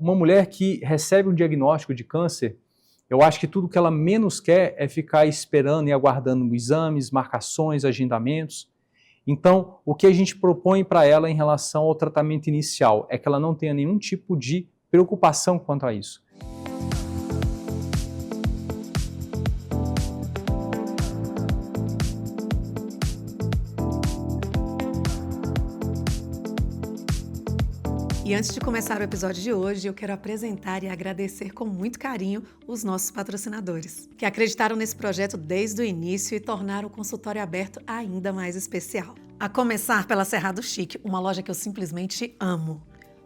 uma mulher que recebe um diagnóstico de câncer, eu acho que tudo que ela menos quer é ficar esperando e aguardando exames, marcações, agendamentos. Então, o que a gente propõe para ela em relação ao tratamento inicial é que ela não tenha nenhum tipo de preocupação quanto a isso. E antes de começar o episódio de hoje, eu quero apresentar e agradecer com muito carinho os nossos patrocinadores, que acreditaram nesse projeto desde o início e tornaram o consultório aberto ainda mais especial. A começar pela Cerrado Chic, uma loja que eu simplesmente amo.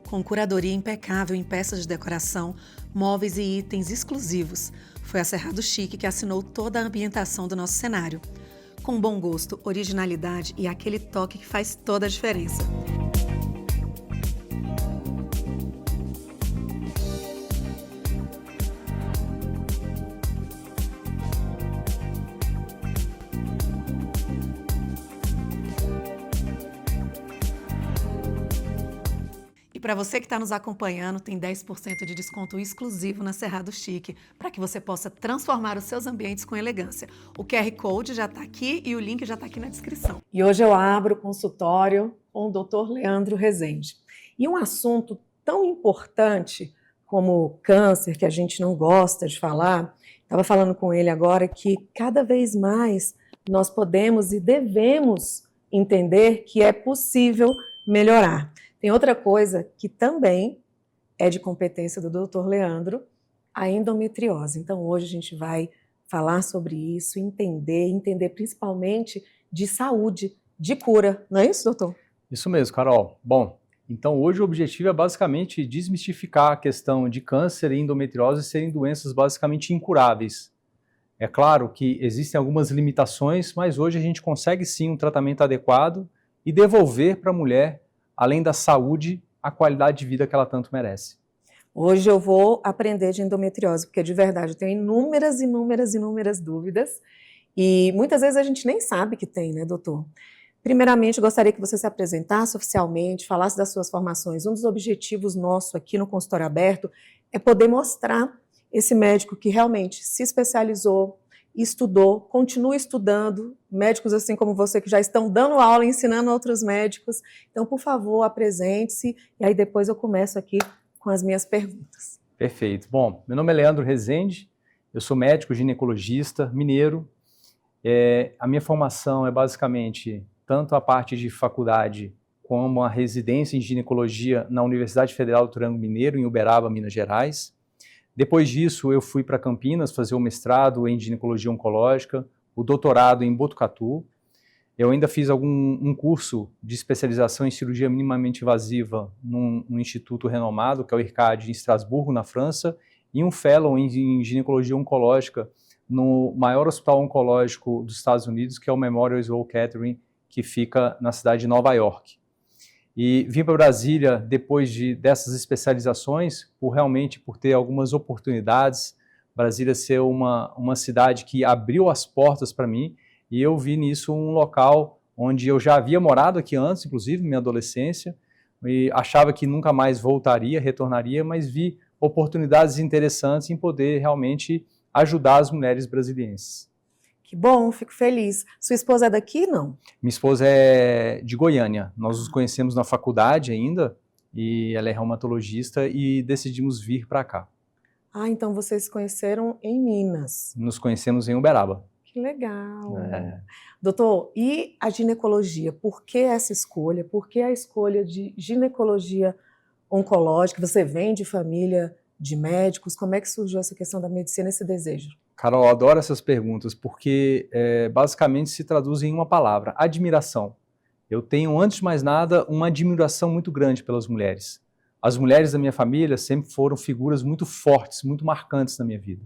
Com curadoria impecável em peças de decoração, móveis e itens exclusivos. Foi a Cerrado Chic que assinou toda a ambientação do nosso cenário. Com bom gosto, originalidade e aquele toque que faz toda a diferença. E para você que está nos acompanhando, tem 10% de desconto exclusivo na Cerrado Chic, para que você possa transformar os seus ambientes com elegância. O QR Code já está aqui e o link já está aqui na descrição. E hoje eu abro o consultório com o Dr. Leandro Rezende. E um assunto tão importante como câncer, que a gente não gosta de falar, estava falando com ele agora que cada vez mais nós podemos e devemos entender que é possível melhorar. Tem outra coisa que também é de competência do Dr. Leandro, a endometriose. Então hoje a gente vai falar sobre isso, entender principalmente de saúde, de cura. Não é isso, doutor? Isso mesmo, Carol. Bom, então hoje o objetivo é basicamente desmistificar a questão de câncer e endometriose serem doenças basicamente incuráveis. É claro que existem algumas limitações, mas hoje a gente consegue sim um tratamento adequado e devolver para a mulher, além da saúde, a qualidade de vida que ela tanto merece. Hoje eu vou aprender de endometriose, porque de verdade eu tenho inúmeras dúvidas e muitas vezes a gente nem sabe que tem, né, doutor? Primeiramente, eu gostaria que você se apresentasse oficialmente, falasse das suas formações. Um dos objetivos nosso aqui no Consultório Aberto é poder mostrar esse médico que realmente se especializou, estudou, continua estudando, médicos assim como você que já estão dando aula, ensinando outros médicos. Então, por favor, apresente-se e aí depois eu começo aqui com as minhas perguntas. Perfeito. Bom, meu nome é Leandro Rezende, eu sou médico ginecologista, mineiro. A minha formação é basicamente tanto a parte de faculdade como a residência em ginecologia na Universidade Federal do Triângulo Mineiro, em Uberaba, Minas Gerais. Depois disso, eu fui para Campinas fazer o mestrado em ginecologia oncológica, o doutorado em Botucatu. Eu ainda fiz um curso de especialização em cirurgia minimamente invasiva num instituto renomado, que é o IRCAD, em Estrasburgo, na França, e um fellow em ginecologia oncológica no maior hospital oncológico dos Estados Unidos, que é o Memorial Sloan Kettering, que fica na cidade de Nova York. E vim para Brasília depois dessas especializações, por ter algumas oportunidades, Brasília ser uma cidade que abriu as portas para mim, e eu vi nisso um local onde eu já havia morado aqui antes, inclusive, minha adolescência, e achava que nunca mais voltaria, retornaria, mas vi oportunidades interessantes em poder realmente ajudar as mulheres brasilienses. Que bom, fico feliz. Sua esposa é daqui, não? Minha esposa é de Goiânia. Nós nos conhecemos na faculdade ainda, e ela é reumatologista, e decidimos vir para cá. Ah, então vocês se conheceram em Minas. Nos conhecemos em Uberaba. Que legal. Doutor, e a ginecologia? Por que essa escolha? Por que a escolha de ginecologia oncológica? Você vem de família de médicos? Como é que surgiu essa questão da medicina, esse desejo? Carol, eu adoro essas perguntas, porque basicamente se traduz em uma palavra, admiração. Eu tenho, antes de mais nada, uma admiração muito grande pelas mulheres. As mulheres da minha família sempre foram figuras muito fortes, muito marcantes na minha vida.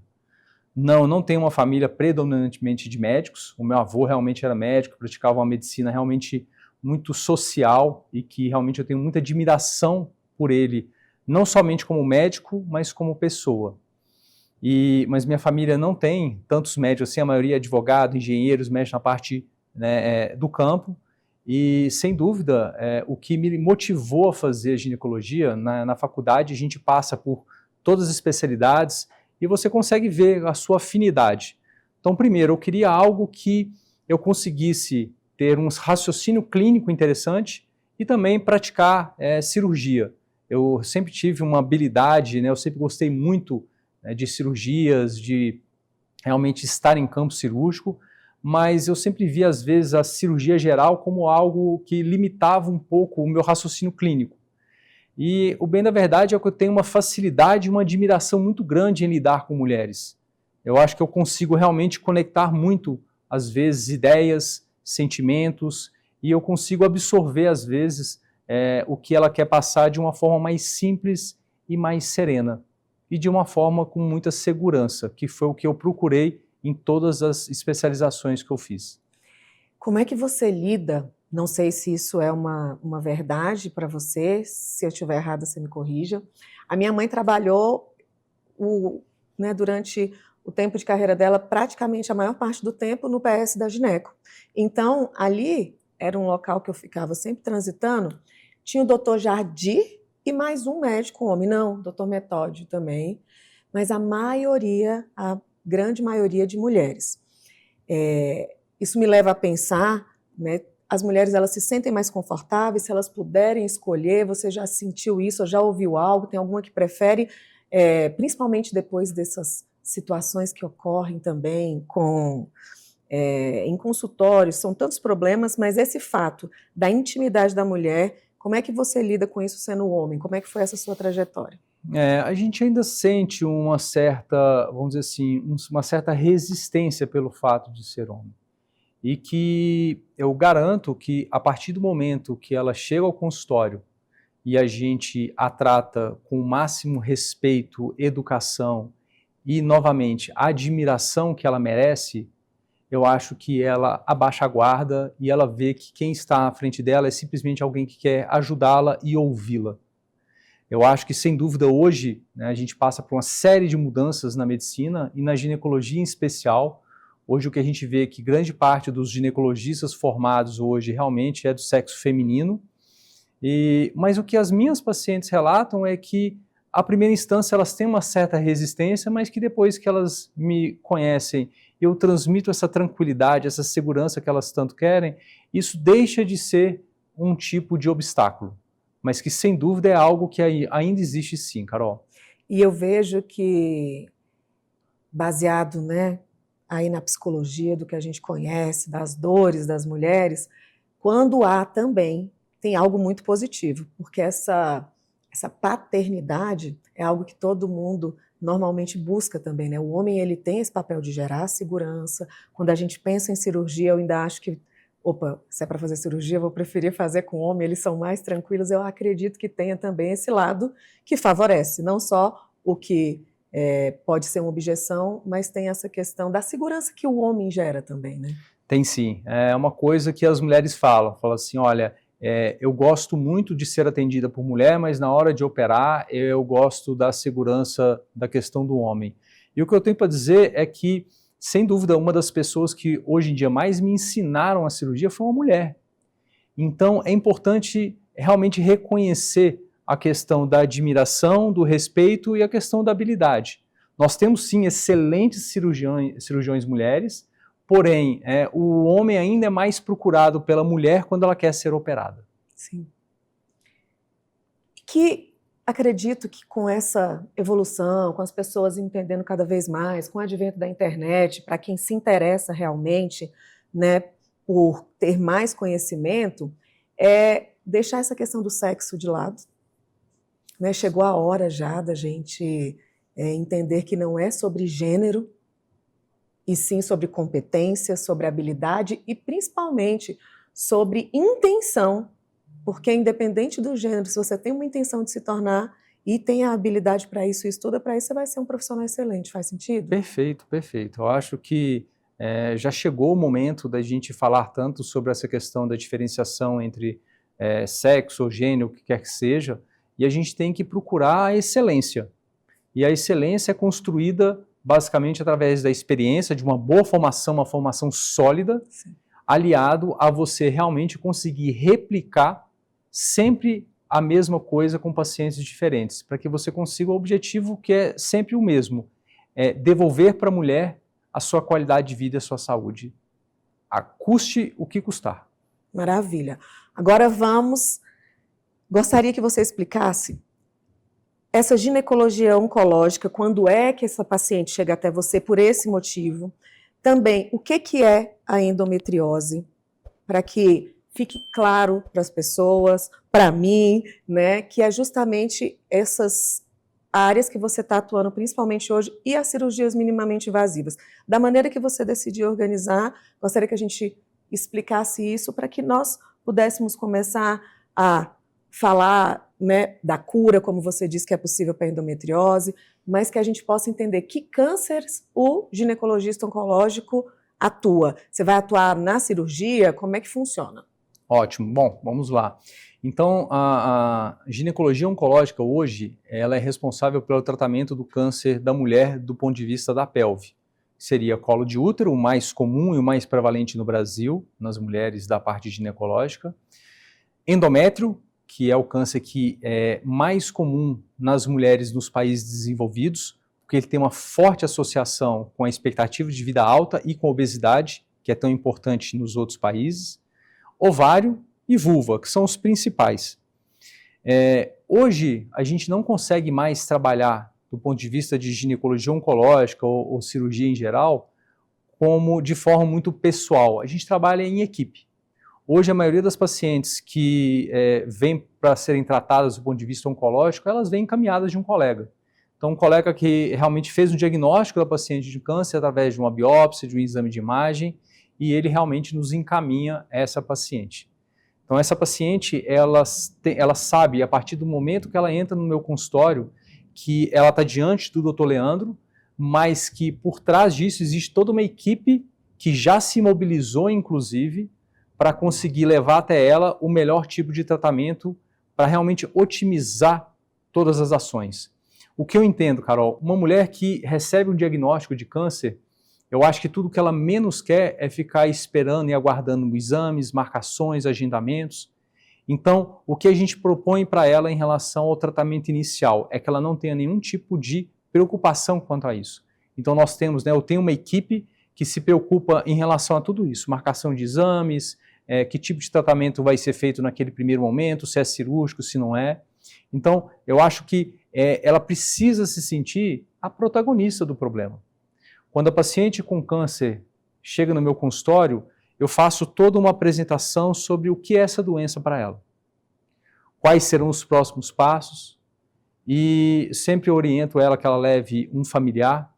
Não tenho uma família predominantemente de médicos. O meu avô realmente era médico, praticava uma medicina realmente muito social e que realmente eu tenho muita admiração por ele, não somente como médico, mas como pessoa. Mas minha família não tem tantos médicos assim, a maioria é advogado, engenheiros, mexe na parte, né, do campo. E, sem dúvida, o que me motivou a fazer ginecologia, na faculdade a gente passa por todas as especialidades e você consegue ver a sua afinidade. Então, primeiro, eu queria algo que eu conseguisse ter um raciocínio clínico interessante e também praticar cirurgia. Eu sempre tive uma habilidade, né, eu sempre gostei muito de cirurgias, de realmente estar em campo cirúrgico, mas eu sempre vi, às vezes, a cirurgia geral como algo que limitava um pouco o meu raciocínio clínico. E o bem da verdade é que eu tenho uma facilidade e uma admiração muito grande em lidar com mulheres. Eu acho que eu consigo realmente conectar muito, às vezes, ideias, sentimentos, e eu consigo absorver, às vezes, o que ela quer passar de uma forma mais simples e mais serena, e de uma forma com muita segurança, que foi o que eu procurei em todas as especializações que eu fiz. Como é que você lida? Não sei se isso é uma verdade para você, se eu estiver errada, você me corrija. A minha mãe trabalhou durante o tempo de carreira dela, praticamente a maior parte do tempo, no PS da Gineco. Então, ali era um local que eu ficava sempre transitando, tinha o doutor Jardim e mais um médico homem, não, doutor Metódio também, mas a grande maioria de mulheres. Isso me leva a pensar, né, as mulheres elas se sentem mais confortáveis se elas puderem escolher. Você já sentiu isso, ou já ouviu algo? Tem alguma que prefere, principalmente depois dessas situações que ocorrem também em consultórios, são tantos problemas, mas esse fato da intimidade da mulher, como é que você lida com isso sendo homem? Como é que foi essa sua trajetória? A gente ainda sente uma certa, vamos dizer assim, uma certa resistência pelo fato de ser homem. E que eu garanto que a partir do momento que ela chega ao consultório e a gente a trata com o máximo respeito, educação e, novamente, a admiração que ela merece, eu acho que ela abaixa a guarda e ela vê que quem está à frente dela é simplesmente alguém que quer ajudá-la e ouvi-la. Eu acho que, sem dúvida, hoje, né, a gente passa por uma série de mudanças na medicina e na ginecologia em especial. Hoje o que a gente vê é que grande parte dos ginecologistas formados hoje realmente é do sexo feminino, mas o que as minhas pacientes relatam é que, à primeira instância, elas têm uma certa resistência, mas que depois que elas me conhecem, eu transmito essa tranquilidade, essa segurança que elas tanto querem, isso deixa de ser um tipo de obstáculo, mas que sem dúvida é algo que ainda existe sim, Carol. E eu vejo que, baseado, né, aí na psicologia do que a gente conhece, das dores das mulheres, quando há também, tem algo muito positivo, porque essa paternidade é algo que todo mundo normalmente busca também, né? O homem, ele tem esse papel de gerar segurança. Quando a gente pensa em cirurgia, eu ainda acho que, se é para fazer cirurgia, eu vou preferir fazer com homem, eles são mais tranquilos. Eu acredito que tenha também esse lado que favorece, não só o que pode ser uma objeção, mas tem essa questão da segurança que o homem gera também, né? Tem sim. É uma coisa que as mulheres falam assim, olha, eu gosto muito de ser atendida por mulher, mas na hora de operar eu gosto da segurança da questão do homem. E o que eu tenho para dizer é que, sem dúvida, uma das pessoas que hoje em dia mais me ensinaram a cirurgia foi uma mulher. Então é importante realmente reconhecer a questão da admiração, do respeito e a questão da habilidade. Nós temos sim excelentes cirurgiões mulheres, porém o homem ainda é mais procurado pela mulher quando ela quer ser operada. Sim. Que acredito que com essa evolução, com as pessoas entendendo cada vez mais, com o advento da internet, para quem se interessa realmente, né, por ter mais conhecimento, deixar essa questão do sexo de lado. Né? Chegou a hora já da gente entender que não é sobre gênero, e sim sobre competência, sobre habilidade e principalmente sobre intenção, porque independente do gênero, se você tem uma intenção de se tornar e tem a habilidade para isso e estuda para isso, você vai ser um profissional excelente. Faz sentido? Perfeito, perfeito. Eu acho que já chegou o momento da gente falar tanto sobre essa questão da diferenciação entre sexo ou gênero, o que quer que seja, e a gente tem que procurar a excelência. E a excelência é construída basicamente através da experiência, de uma boa formação, uma formação sólida. Sim. aliado a você realmente conseguir replicar sempre a mesma coisa com pacientes diferentes, para que você consiga o objetivo que é sempre o mesmo, é devolver para a mulher a sua qualidade de vida e a sua saúde, custe o que custar. Maravilha. Agora gostaria que você explicasse essa ginecologia oncológica, quando é que essa paciente chega até você por esse motivo. Também, o que é a endometriose, para que fique claro para as pessoas, para mim, né, que é justamente essas áreas que você está atuando principalmente hoje e as cirurgias minimamente invasivas. Da maneira que você decidiu organizar, gostaria que a gente explicasse isso para que nós pudéssemos começar a falar, né, da cura, como você disse que é possível para a endometriose, mas que a gente possa entender que cânceres o ginecologista oncológico atua. Você vai atuar na cirurgia? Como é que funciona? Ótimo. Bom, vamos lá. Então, a ginecologia oncológica hoje, ela é responsável pelo tratamento do câncer da mulher do ponto de vista da pelve. Seria colo de útero, o mais comum e o mais prevalente no Brasil, nas mulheres da parte ginecológica. Endométrio, que é o câncer que é mais comum nas mulheres dos países desenvolvidos, porque ele tem uma forte associação com a expectativa de vida alta e com a obesidade, que é tão importante nos outros países. Ovário e vulva, que são os principais. Hoje, a gente não consegue mais trabalhar, do ponto de vista de ginecologia oncológica ou cirurgia em geral, como de forma muito pessoal. A gente trabalha em equipe. Hoje, a maioria das pacientes que vêm para serem tratadas do ponto de vista oncológico, elas vêm encaminhadas de um colega. Então, um colega que realmente fez um diagnóstico da paciente de câncer através de uma biópsia, de um exame de imagem, e ele realmente nos encaminha essa paciente. Então, essa paciente, ela sabe, a partir do momento que ela entra no meu consultório, que ela está diante do Dr. Leandro, mas que por trás disso existe toda uma equipe que já se mobilizou, inclusive, para conseguir levar até ela o melhor tipo de tratamento para realmente otimizar todas as ações. O que eu entendo, Carol, uma mulher que recebe um diagnóstico de câncer, eu acho que tudo que ela menos quer é ficar esperando e aguardando exames, marcações, agendamentos. Então, o que a gente propõe para ela em relação ao tratamento inicial é que ela não tenha nenhum tipo de preocupação quanto a isso. Então, nós temos, eu tenho uma equipe que se preocupa em relação a tudo isso, marcação de exames, que tipo de tratamento vai ser feito naquele primeiro momento, se é cirúrgico, se não é. Então, eu acho que ela precisa se sentir a protagonista do problema. Quando a paciente com câncer chega no meu consultório, eu faço toda uma apresentação sobre o que é essa doença para ela. Quais serão os próximos passos e sempre oriento ela que ela leve um familiar.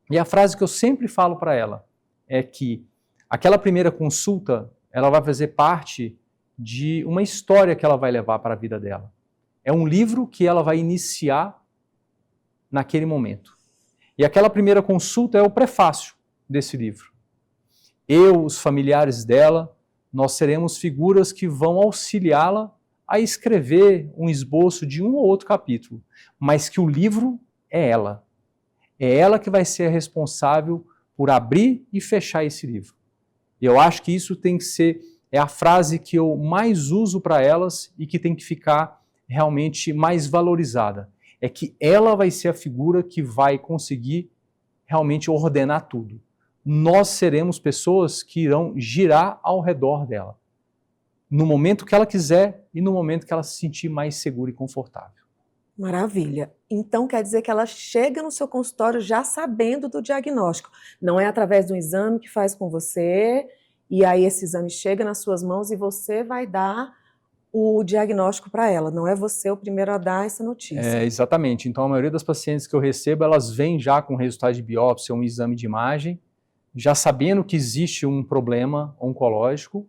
E a frase que eu sempre falo para ela é que aquela primeira consulta, ela vai fazer parte de uma história que ela vai levar para a vida dela. É um livro que ela vai iniciar naquele momento. E aquela primeira consulta é o prefácio desse livro. Eu, os familiares dela, nós seremos figuras que vão auxiliá-la a escrever um esboço de um ou outro capítulo, mas que o livro é ela. É ela que vai ser a responsável por abrir e fechar esse livro. E eu acho que isso tem que ser, a frase que eu mais uso para elas e que tem que ficar realmente mais valorizada. É que ela vai ser a figura que vai conseguir realmente ordenar tudo. Nós seremos pessoas que irão girar ao redor dela, no momento que ela quiser e no momento que ela se sentir mais segura e confortável. Maravilha. Então quer dizer que ela chega no seu consultório já sabendo do diagnóstico. Não é através de um exame que faz com você, e aí esse exame chega nas suas mãos e você vai dar o diagnóstico para ela. Não é você o primeiro a dar essa notícia. Exatamente. Então a maioria das pacientes que eu recebo, elas vêm já com resultado de biópsia, um exame de imagem, já sabendo que existe um problema oncológico,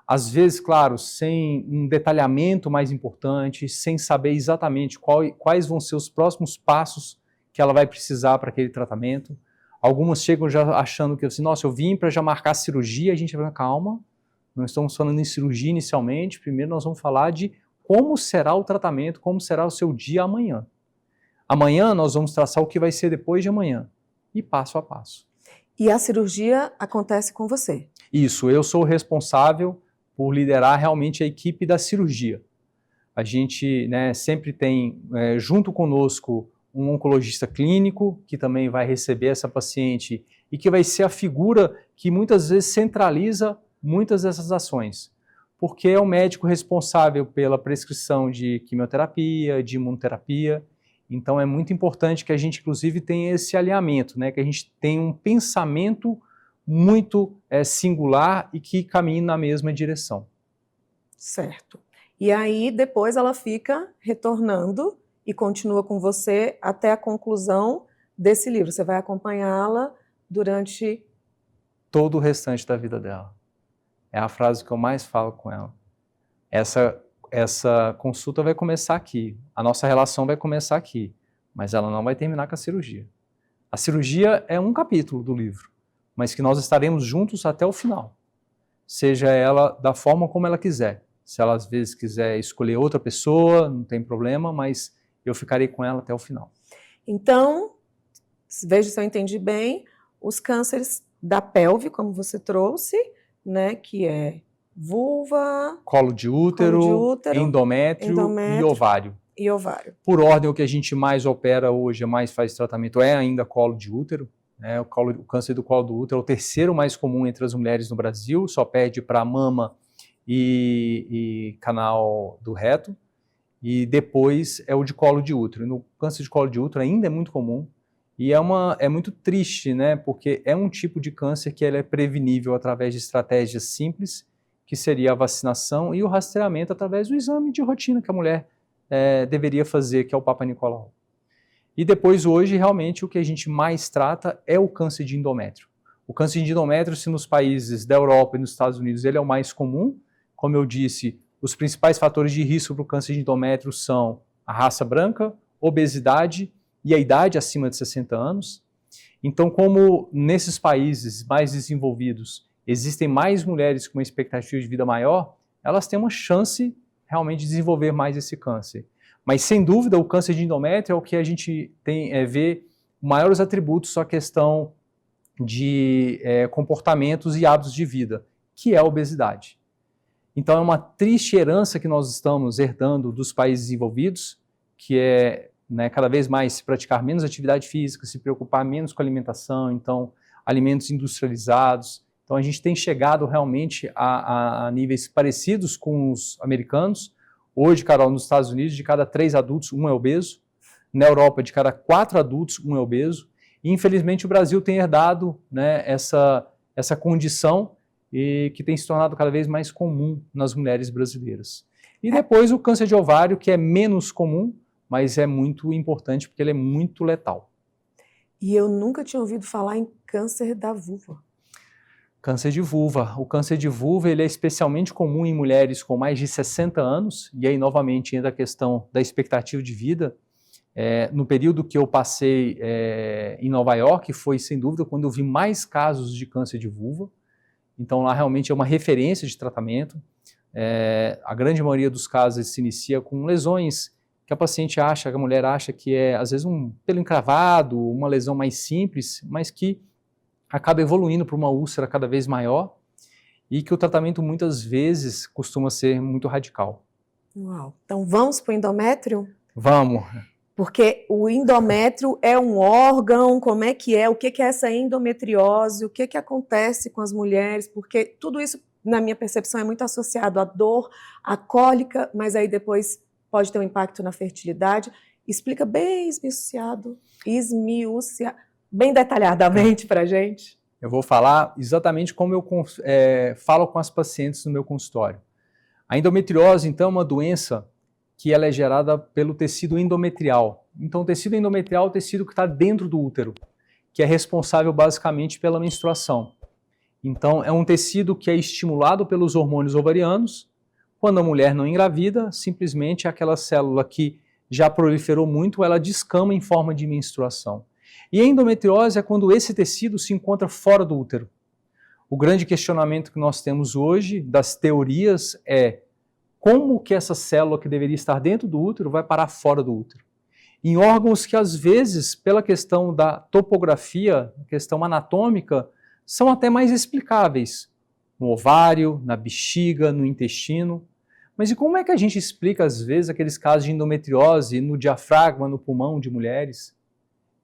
às vezes, claro, sem um detalhamento mais importante, sem saber exatamente quais vão ser os próximos passos que ela vai precisar para aquele tratamento. Algumas chegam já achando que, assim, nossa, eu vim para já marcar cirurgia, a gente vai, calma, não estamos falando em cirurgia inicialmente, primeiro nós vamos falar de como será o tratamento, como será o seu dia amanhã. Amanhã nós vamos traçar o que vai ser depois de amanhã, e passo a passo. E a cirurgia acontece com você? Isso, eu sou o responsável por liderar realmente a equipe da cirurgia. A gente, né, sempre tem junto conosco um oncologista clínico que também vai receber essa paciente e que vai ser a figura que muitas vezes centraliza muitas dessas ações, porque é o médico responsável pela prescrição de quimioterapia, de imunoterapia. Então é muito importante que a gente inclusive tenha esse alinhamento, né, que a gente tenha um pensamento muito singular e que caminhe na mesma direção. Certo. E aí depois ela fica retornando e continua com você até a conclusão desse livro. Você vai acompanhá-la durante todo o restante da vida dela. É a frase que eu mais falo com ela. Essa consulta vai começar aqui, a nossa relação vai começar aqui, mas ela não vai terminar com a cirurgia. A cirurgia é um capítulo do livro, mas que nós estaremos juntos até o final. Seja ela da forma como ela quiser. Se ela às vezes quiser escolher outra pessoa, não tem problema, mas eu ficarei com ela até o final. Então, veja se eu entendi bem, os cânceres da pelve, como você trouxe, né, que é vulva, colo de útero, endométrio e ovário. E ovário. Por ordem, o que a gente mais opera hoje, mais faz tratamento é ainda colo de útero. Né? O câncer do colo do útero é o terceiro mais comum entre as mulheres no Brasil, só perde para mama e canal do reto. E depois é o de colo de útero. No câncer de colo de útero ainda é muito comum. E é muito triste, né? Porque é um tipo de câncer que ele é prevenível através de estratégias simples, que seria a vacinação e o rastreamento através do exame de rotina que a mulher deveria fazer, que é o Papa Nicolau. E depois, hoje, realmente, o que a gente mais trata é o câncer de endométrio. O câncer de endométrio, se nos países da Europa e nos Estados Unidos ele é o mais comum, como eu disse, os principais fatores de risco para o câncer de endométrio são a raça branca, obesidade e a idade acima de 60 anos. Então, como nesses países mais desenvolvidos existem mais mulheres com uma expectativa de vida maior, elas têm uma chance realmente de desenvolver mais esse câncer. Mas, sem dúvida, o câncer de endométrio é o que a gente vê maiores atributos à questão de comportamentos e hábitos de vida, que é a obesidade. Então, é uma triste herança que nós estamos herdando dos países desenvolvidos, que é cada vez mais se praticar menos atividade física, se preocupar menos com a alimentação, então, alimentos industrializados. Então, a gente tem chegado realmente a níveis parecidos com os americanos. Hoje, Carol, nos Estados Unidos, de cada 3 adultos, 1 é obeso. Na Europa, de cada 4 adultos, 1 é obeso. E, infelizmente, o Brasil tem herdado essa condição e que tem se tornado cada vez mais comum nas mulheres brasileiras. E depois o câncer de ovário, que é menos comum, mas é muito importante porque ele é muito letal. E eu nunca tinha ouvido falar em câncer da vulva. Câncer de vulva. O câncer de vulva ele é especialmente comum em mulheres com mais de 60 anos, e aí novamente entra a questão da expectativa de vida. No período que eu passei em Nova York, foi sem dúvida quando eu vi mais casos de câncer de vulva. Então lá realmente é uma referência de tratamento. A grande maioria dos casos se inicia com lesões que a paciente acha, que a mulher acha que é às vezes um pelo encravado, uma lesão mais simples, mas que acaba evoluindo para uma úlcera cada vez maior e que o tratamento muitas vezes costuma ser muito radical. Uau! Então vamos para o endométrio? Vamos! Porque o endométrio é um órgão, como é que é? O que é essa endometriose? O que acontece com as mulheres? Porque tudo isso, na minha percepção, é muito associado à dor, à cólica, mas aí depois pode ter um impacto na fertilidade. Explica bem esmiuçado, bem detalhadamente para a gente. Eu vou falar exatamente como eu falo com as pacientes no meu consultório. A endometriose, então, é uma doença que ela é gerada pelo tecido endometrial. Então, o tecido endometrial é o tecido que está dentro do útero, que é responsável basicamente pela menstruação. Então, é um tecido que é estimulado pelos hormônios ovarianos. Quando a mulher não engravida, simplesmente aquela célula que já proliferou muito, ela descama em forma de menstruação. E a endometriose é quando esse tecido se encontra fora do útero. O grande questionamento que nós temos hoje das teorias é como que essa célula que deveria estar dentro do útero vai parar fora do útero. Em órgãos que às vezes, pela questão da topografia, questão anatômica, são até mais explicáveis. no ovário, na bexiga, no intestino. Mas e como é que a gente explica, às vezes, aqueles casos de endometriose no diafragma, no pulmão de mulheres,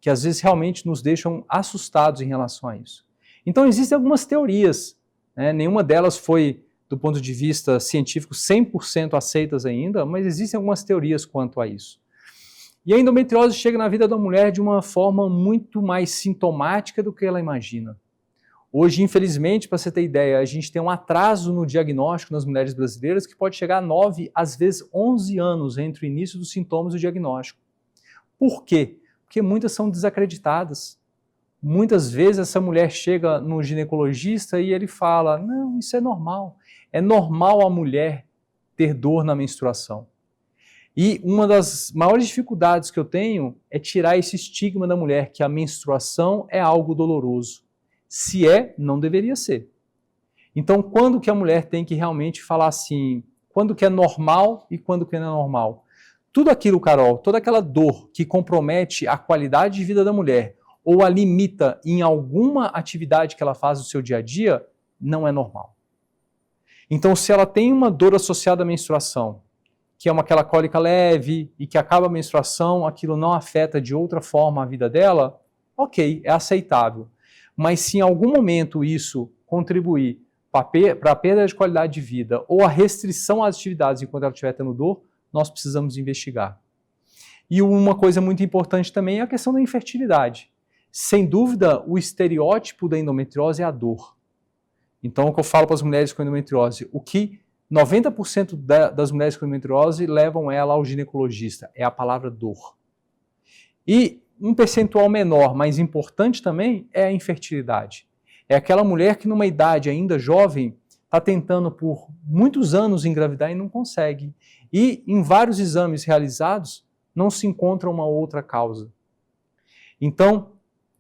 que às vezes realmente nos deixam assustados em relação a isso? Então existem algumas teorias, né? Nenhuma delas foi, do ponto de vista científico, 100% aceitas ainda, mas existem algumas teorias quanto a isso. E a endometriose chega na vida da mulher de uma forma muito mais sintomática do que ela imagina. Hoje, infelizmente, para você ter ideia, a gente tem um atraso no diagnóstico nas mulheres brasileiras que pode chegar a 9, às vezes 11 anos entre o início dos sintomas e o diagnóstico. Por quê? Porque muitas são desacreditadas. Muitas vezes essa mulher chega no ginecologista e ele fala, não, isso é normal. É normal a mulher ter dor na menstruação. E uma das maiores dificuldades que eu tenho é tirar esse estigma da mulher que a menstruação é algo doloroso. Se é, não deveria ser. Então, quando que a mulher tem que realmente falar assim, quando que é normal e quando que não é normal? Tudo aquilo, Carol, toda aquela dor que compromete a qualidade de vida da mulher ou a limita em alguma atividade que ela faz no seu dia a dia, não é normal. Então, se ela tem uma dor associada à menstruação, que é aquela cólica leve e que acaba a menstruação, aquilo não afeta de outra forma a vida dela, ok, é aceitável. Mas se em algum momento isso contribuir para a perda de qualidade de vida ou a restrição às atividades enquanto ela estiver tendo dor, nós precisamos investigar. E uma coisa muito importante também é a questão da infertilidade. Sem dúvida, o estereótipo da endometriose é a dor. Então, o que eu falo para as mulheres com endometriose, o que 90% das mulheres com endometriose levam ela ao ginecologista, é a palavra dor. E um percentual menor, mas importante também, é a infertilidade. É aquela mulher que numa idade ainda jovem está tentando por muitos anos engravidar e não consegue. E em vários exames realizados não se encontra uma outra causa. Então,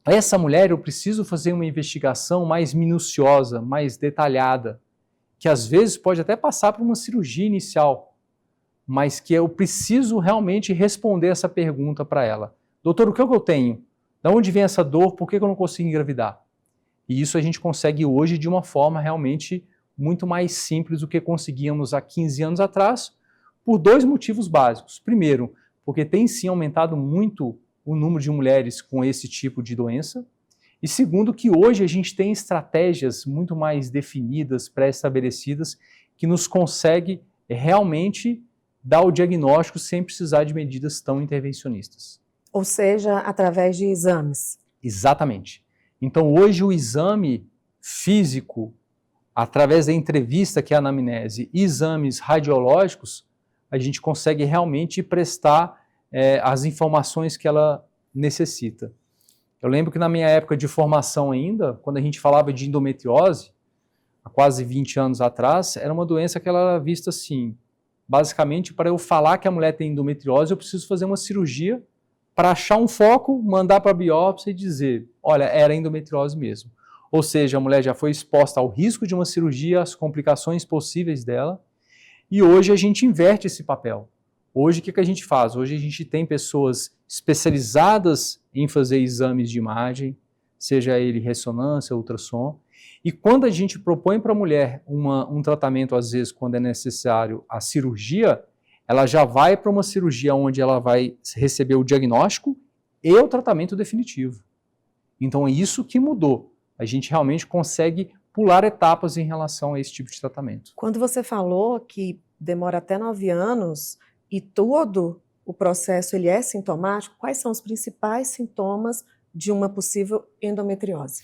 essa mulher eu preciso fazer uma investigação mais minuciosa, mais detalhada, que às vezes pode até passar por uma cirurgia inicial, mas que eu preciso realmente responder essa pergunta para ela. Doutor, o que eu tenho? De onde vem essa dor? Por que eu não consigo engravidar? E isso a gente consegue hoje de uma forma realmente muito mais simples do que conseguíamos há 15 anos atrás, por dois motivos básicos. Primeiro, porque tem sim aumentado muito o número de mulheres com esse tipo de doença. E segundo, que hoje a gente tem estratégias muito mais definidas, pré-estabelecidas, que nos consegue realmente dar o diagnóstico sem precisar de medidas tão intervencionistas. Ou seja, através de exames. Exatamente. Então, hoje o exame físico, através da entrevista, que é a anamnese, e exames radiológicos, a gente consegue realmente prestar as informações que ela necessita. Eu lembro que na minha época de formação ainda, quando a gente falava de endometriose, há quase 20 anos atrás, era uma doença que ela era vista assim, basicamente para eu falar que a mulher tem endometriose, eu preciso fazer uma cirurgia para achar um foco, mandar para a biópsia e dizer, olha, era endometriose mesmo. Ou seja, a mulher já foi exposta ao risco de uma cirurgia, às complicações possíveis dela, e hoje a gente inverte esse papel. Hoje o que a gente faz? Hoje a gente tem pessoas especializadas em fazer exames de imagem, seja ele ressonância, ultrassom, e quando a gente propõe para a mulher um tratamento, às vezes quando é necessário a cirurgia, ela já vai para uma cirurgia onde ela vai receber o diagnóstico e o tratamento definitivo. Então é isso que mudou. A gente realmente consegue pular etapas em relação a esse tipo de tratamento. Quando você falou que demora até 9 anos e todo o processo ele é sintomático, quais são os principais sintomas de uma possível endometriose?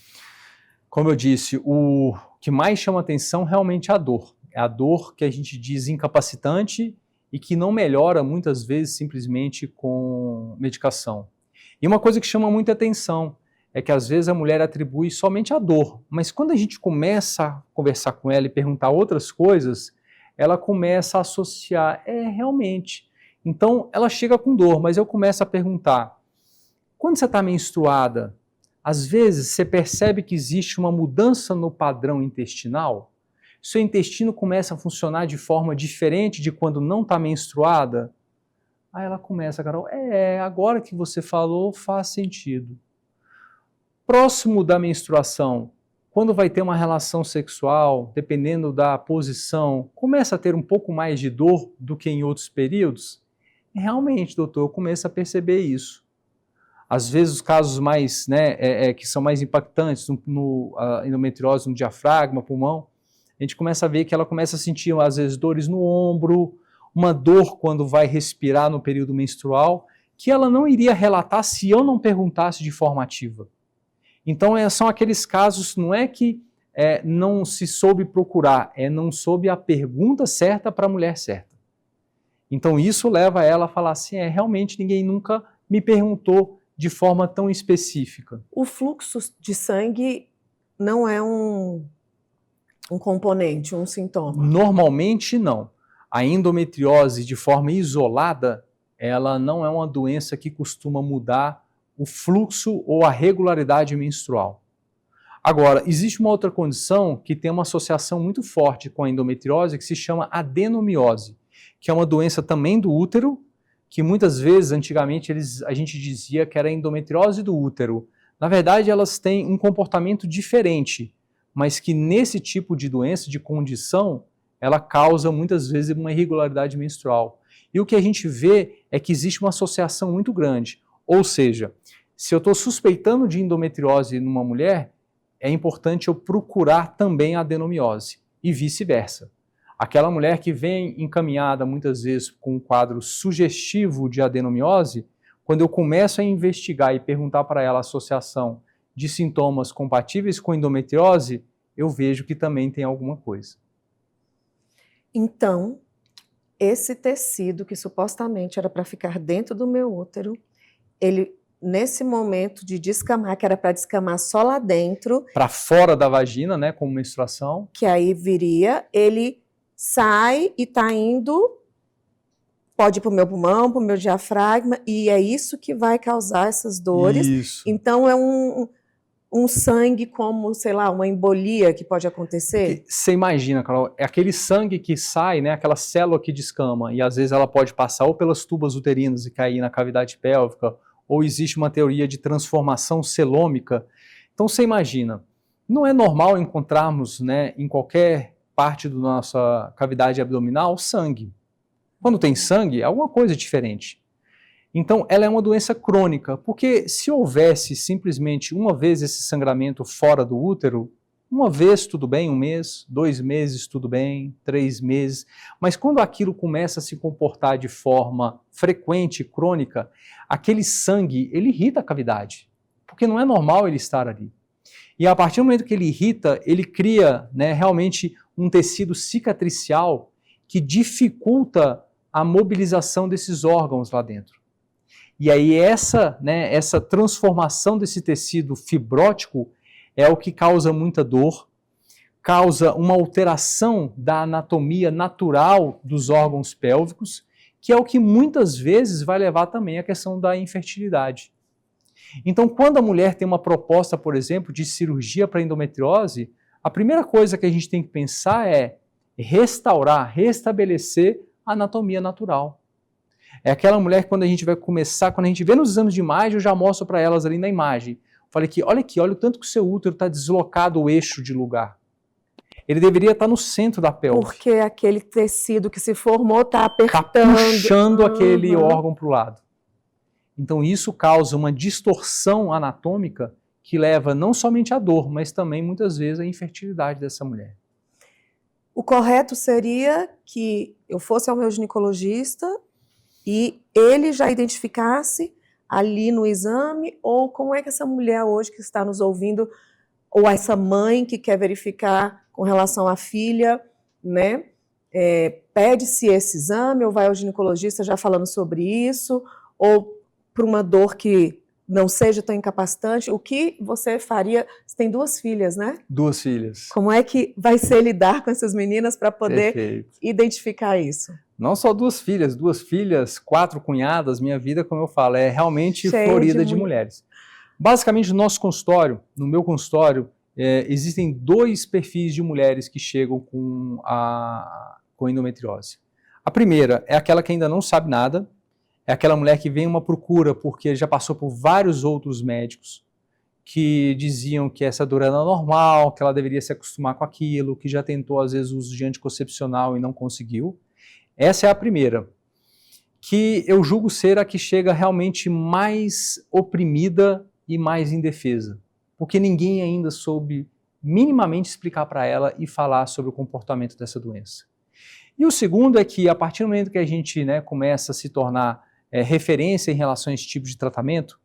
Como eu disse, o que mais chama atenção realmente é a dor. É a dor que a gente diz incapacitante e que não melhora muitas vezes simplesmente com medicação. E uma coisa que chama muita atenção é que às vezes a mulher atribui somente a dor, mas quando a gente começa a conversar com ela e perguntar outras coisas, ela começa a associar, realmente. Então ela chega com dor, mas eu começo a perguntar, quando você está menstruada, às vezes você percebe que existe uma mudança no padrão intestinal? Seu intestino começa a funcionar de forma diferente de quando não está menstruada? Aí ela começa, Carol, agora que você falou faz sentido. Próximo da menstruação, quando vai ter uma relação sexual, dependendo da posição, começa a ter um pouco mais de dor do que em outros períodos? Realmente, doutor, eu começo a perceber isso. Às vezes os casos mais, que são mais impactantes, a endometriose no diafragma, pulmão, a gente começa a ver que ela começa a sentir, às vezes, dores no ombro, uma dor quando vai respirar no período menstrual, que ela não iria relatar se eu não perguntasse de forma ativa. Então, são aqueles casos, não é que não se soube procurar, não soube a pergunta certa para a mulher certa. Então, isso leva ela a falar assim, realmente ninguém nunca me perguntou de forma tão específica. O fluxo de sangue não é um componente, um sintoma? Normalmente, não. A endometriose, de forma isolada, ela não é uma doença que costuma mudar o fluxo ou a regularidade menstrual. Agora, existe uma outra condição que tem uma associação muito forte com a endometriose, que se chama adenomiose, que é uma doença também do útero, que muitas vezes, antigamente, a gente dizia que era endometriose do útero. Na verdade, elas têm um comportamento diferente, mas que nesse tipo de doença, de condição, ela causa muitas vezes uma irregularidade menstrual. E o que a gente vê é que existe uma associação muito grande. Ou seja, se eu estou suspeitando de endometriose numa mulher, é importante eu procurar também a adenomiose e vice-versa. Aquela mulher que vem encaminhada muitas vezes com um quadro sugestivo de adenomiose, quando eu começo a investigar e perguntar para ela a associação de sintomas compatíveis com endometriose, eu vejo que também tem alguma coisa. Então, esse tecido que supostamente era para ficar dentro do meu útero, ele, nesse momento de descamar, que era para descamar só lá dentro... Para fora da vagina, né, como menstruação. Que aí viria, ele sai e está indo, pode ir para o meu pulmão, para o meu diafragma, e é isso que vai causar essas dores. Isso. Então é um sangue como, sei lá, uma embolia que pode acontecer? Você imagina, Carol, é aquele sangue que sai, né, aquela célula que descama, e às vezes ela pode passar ou pelas tubas uterinas e cair na cavidade pélvica, ou existe uma teoria de transformação celômica. Então você imagina, não é normal encontrarmos, né, em qualquer parte da nossa cavidade abdominal sangue. Quando tem sangue, é alguma coisa diferente. Então, ela é uma doença crônica, porque se houvesse simplesmente uma vez esse sangramento fora do útero, uma vez tudo bem, 1 mês, 2 meses tudo bem, 3 meses, mas quando aquilo começa a se comportar de forma frequente, crônica, aquele sangue, ele irrita a cavidade, porque não é normal ele estar ali. E a partir do momento que ele irrita, ele cria, né, realmente um tecido cicatricial que dificulta a mobilização desses órgãos lá dentro. E aí essa transformação desse tecido fibrótico é o que causa muita dor, causa uma alteração da anatomia natural dos órgãos pélvicos, que é o que muitas vezes vai levar também à questão da infertilidade. Então, quando a mulher tem uma proposta, por exemplo, de cirurgia para endometriose, a primeira coisa que a gente tem que pensar é restaurar, restabelecer a anatomia natural. É aquela mulher que quando a gente vai começar, quando a gente vê nos exames de imagem, eu já mostro para elas ali na imagem. Falei aqui, olha o tanto que o seu útero está deslocado o eixo de lugar. Ele deveria estar no centro da pelve. Porque aquele tecido que se formou está apertando. Está puxando aquele órgão para o lado. Então isso causa uma distorção anatômica que leva não somente à dor, mas também muitas vezes à infertilidade dessa mulher. O correto seria que eu fosse ao meu ginecologista e ele já identificasse ali no exame, ou como é que essa mulher hoje que está nos ouvindo, ou essa mãe que quer verificar com relação à filha, né, pede-se esse exame, ou vai ao ginecologista já falando sobre isso, ou para uma dor que não seja tão incapacitante, o que você faria? Você tem 2 filhas, né? 2 filhas. Como é que vai ser lidar com essas meninas para poder identificar isso? Não só 2 filhas, 4 cunhadas, minha vida, como eu falo, é realmente florida de mulheres. Basicamente, no nosso consultório, no meu consultório, existem 2 perfis de mulheres que chegam com endometriose. A primeira é aquela que ainda não sabe nada, é aquela mulher que vem uma procura porque já passou por vários outros médicos, que diziam que essa dor era normal, que ela deveria se acostumar com aquilo, que já tentou às vezes o uso de anticoncepcional e não conseguiu. Essa é a primeira, que eu julgo ser a que chega realmente mais oprimida e mais indefesa, porque ninguém ainda soube minimamente explicar para ela e falar sobre o comportamento dessa doença. E o segundo é que, a partir do momento que a gente começa a se tornar referência em relação a esse tipo de tratamento,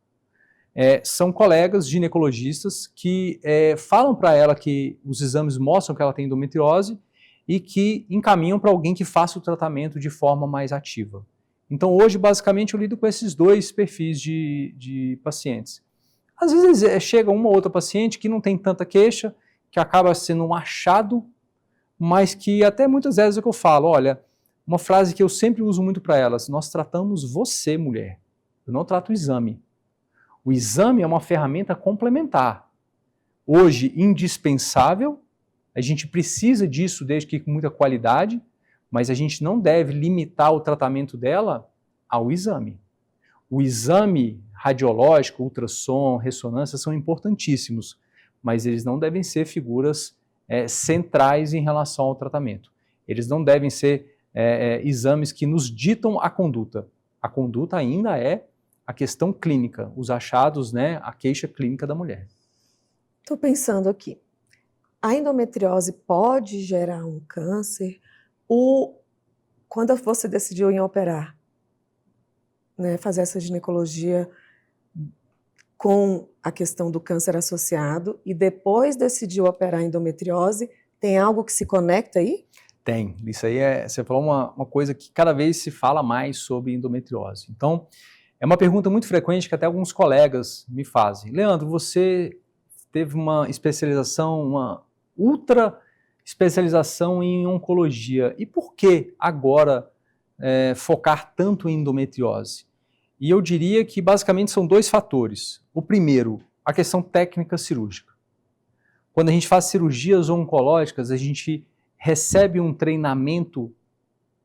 são colegas ginecologistas que falam para ela que os exames mostram que ela tem endometriose e que encaminham para alguém que faça o tratamento de forma mais ativa. Então, hoje, basicamente, eu lido com esses dois perfis de pacientes. Às vezes chega uma ou outra paciente que não tem tanta queixa, que acaba sendo um achado, mas que até muitas vezes é o que eu falo, olha, uma frase que eu sempre uso muito para elas, nós tratamos você, mulher, eu não trato o exame. O exame é uma ferramenta complementar. Hoje, indispensável, a gente precisa disso desde que com muita qualidade, mas a gente não deve limitar o tratamento dela ao exame. O exame radiológico, ultrassom, ressonância são importantíssimos, mas eles não devem ser figuras centrais em relação ao tratamento. Eles não devem ser exames que nos ditam a conduta. A conduta ainda é a questão clínica, os achados, a queixa clínica da mulher. Estou pensando aqui, a endometriose pode gerar um câncer? Quando você decidiu em operar, fazer essa ginecologia com a questão do câncer associado e depois decidiu operar a endometriose, tem algo que se conecta aí? Tem. Isso aí você falou uma coisa que cada vez se fala mais sobre endometriose. Então, é uma pergunta muito frequente que até alguns colegas me fazem. Leandro, você teve uma especialização, uma ultra especialização em oncologia. E por que agora focar tanto em endometriose? E eu diria que basicamente são dois fatores. O primeiro, a questão técnica cirúrgica. Quando a gente faz cirurgias oncológicas, a gente recebe um treinamento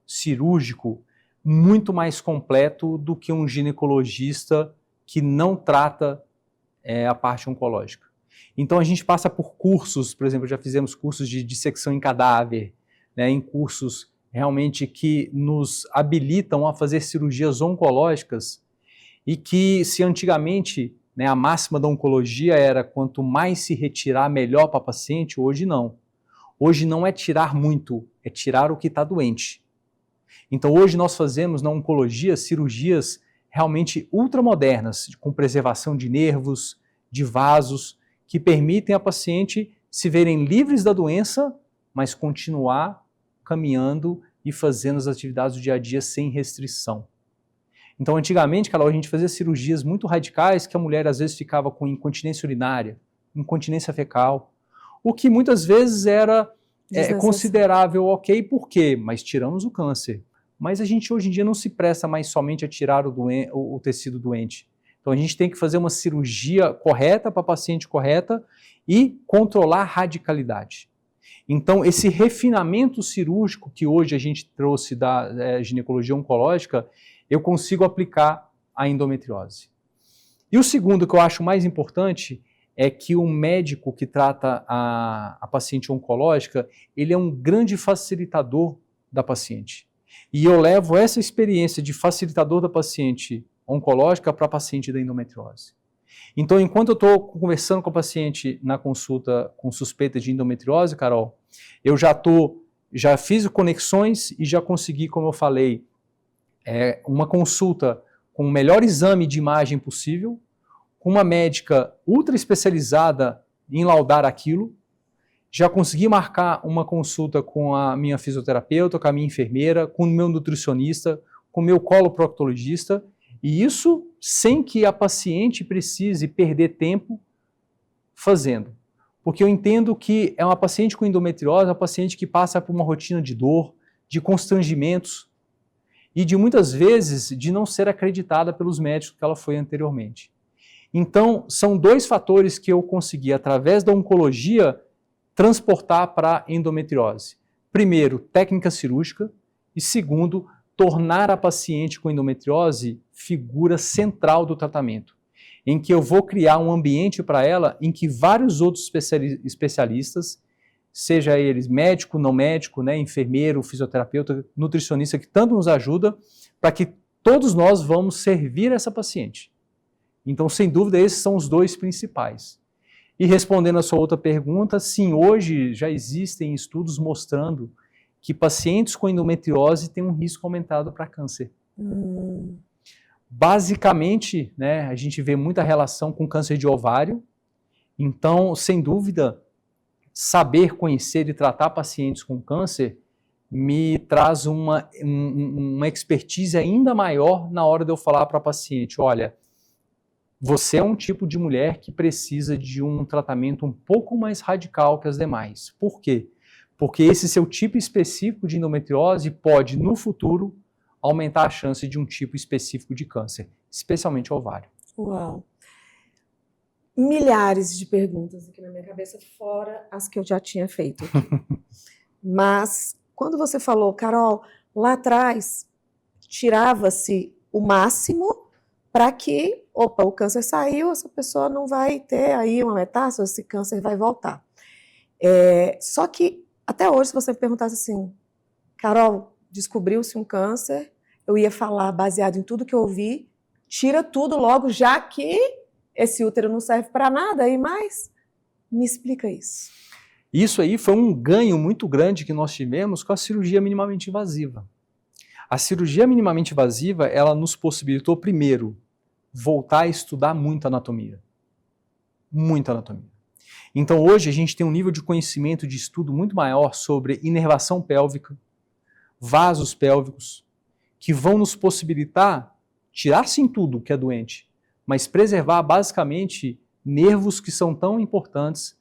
cirúrgico muito mais completo do que um ginecologista que não trata a parte oncológica. Então a gente passa por cursos, por exemplo, já fizemos cursos de dissecção em cadáver, em cursos realmente que nos habilitam a fazer cirurgias oncológicas e que se antigamente a máxima da oncologia era quanto mais se retirar, melhor para a paciente, hoje não. Hoje não é tirar muito, é tirar o que está doente. Então hoje nós fazemos na oncologia cirurgias realmente ultramodernas, com preservação de nervos, de vasos, que permitem a paciente se verem livres da doença, mas continuar caminhando e fazendo as atividades do dia a dia sem restrição. Então antigamente, Carol, a gente fazia cirurgias muito radicais que a mulher às vezes ficava com incontinência urinária, incontinência fecal, o que muitas vezes era considerável ok, por quê? Mas tiramos o câncer. Mas a gente hoje em dia não se presta mais somente a tirar o tecido doente. Então a gente tem que fazer uma cirurgia correta para a paciente correta e controlar a radicalidade. Então esse refinamento cirúrgico que hoje a gente trouxe da ginecologia oncológica, eu consigo aplicar à endometriose. E o segundo que eu acho mais importante é que o médico que trata a paciente oncológica, ele é um grande facilitador da paciente. E eu levo essa experiência de facilitador da paciente oncológica para a paciente da endometriose. Então, enquanto eu estou conversando com a paciente na consulta com suspeita de endometriose, Carol, eu já fiz conexões e já consegui, como eu falei, uma consulta com o melhor exame de imagem possível, com uma médica ultra especializada em laudar aquilo, já consegui marcar uma consulta com a minha fisioterapeuta, com a minha enfermeira, com o meu nutricionista, com o meu coloproctologista, e isso sem que a paciente precise perder tempo fazendo. Porque eu entendo que é uma paciente com endometriose, uma paciente que passa por uma rotina de dor, de constrangimentos, e de muitas vezes de não ser acreditada pelos médicos que ela foi anteriormente. Então, são dois fatores que eu consegui, através da oncologia, transportar para a endometriose. Primeiro, técnica cirúrgica, e segundo, tornar a paciente com endometriose figura central do tratamento. em que eu vou criar um ambiente para ela em que vários outros especialistas, seja eles médico, não médico, né, enfermeiro, fisioterapeuta, nutricionista, que tanto nos ajuda, para que todos nós vamos servir essa paciente. Então, sem dúvida, esses são os dois principais. E respondendo a sua outra pergunta, sim, hoje já existem estudos mostrando que pacientes com endometriose têm um risco aumentado para câncer. Basicamente, né, a gente vê muita relação com câncer de ovário. Então, sem dúvida, saber, conhecer e tratar pacientes com câncer me traz uma expertise ainda maior na hora de eu falar para a paciente, olha, você é um tipo de mulher que precisa de um tratamento um pouco mais radical que as demais. Por quê? Porque esse seu tipo específico de endometriose pode, no futuro, aumentar a chance de um tipo específico de câncer, especialmente ovário. Uau! Milhares de perguntas aqui na minha cabeça, fora as que eu já tinha feito aqui. Mas, quando você falou, Carol, lá atrás, tirava-se o máximo para que, o câncer saiu, essa pessoa não vai ter aí uma metástase, esse câncer vai voltar. Só que, até hoje, se você me perguntasse assim, Carol, descobriu-se um câncer, eu ia falar, baseado em tudo que eu ouvi, tira tudo logo, já que esse útero não serve para nada, e mais? Me explica isso. Isso aí foi um ganho muito grande que nós tivemos com a cirurgia minimamente invasiva. A cirurgia minimamente invasiva, ela nos possibilitou, primeiro, voltar a estudar muito anatomia. Muita anatomia. Então hoje a gente tem um nível de conhecimento, de estudo muito maior sobre inervação pélvica, vasos pélvicos, que vão nos possibilitar tirar sim tudo que é doente, mas preservar basicamente nervos que são tão importantes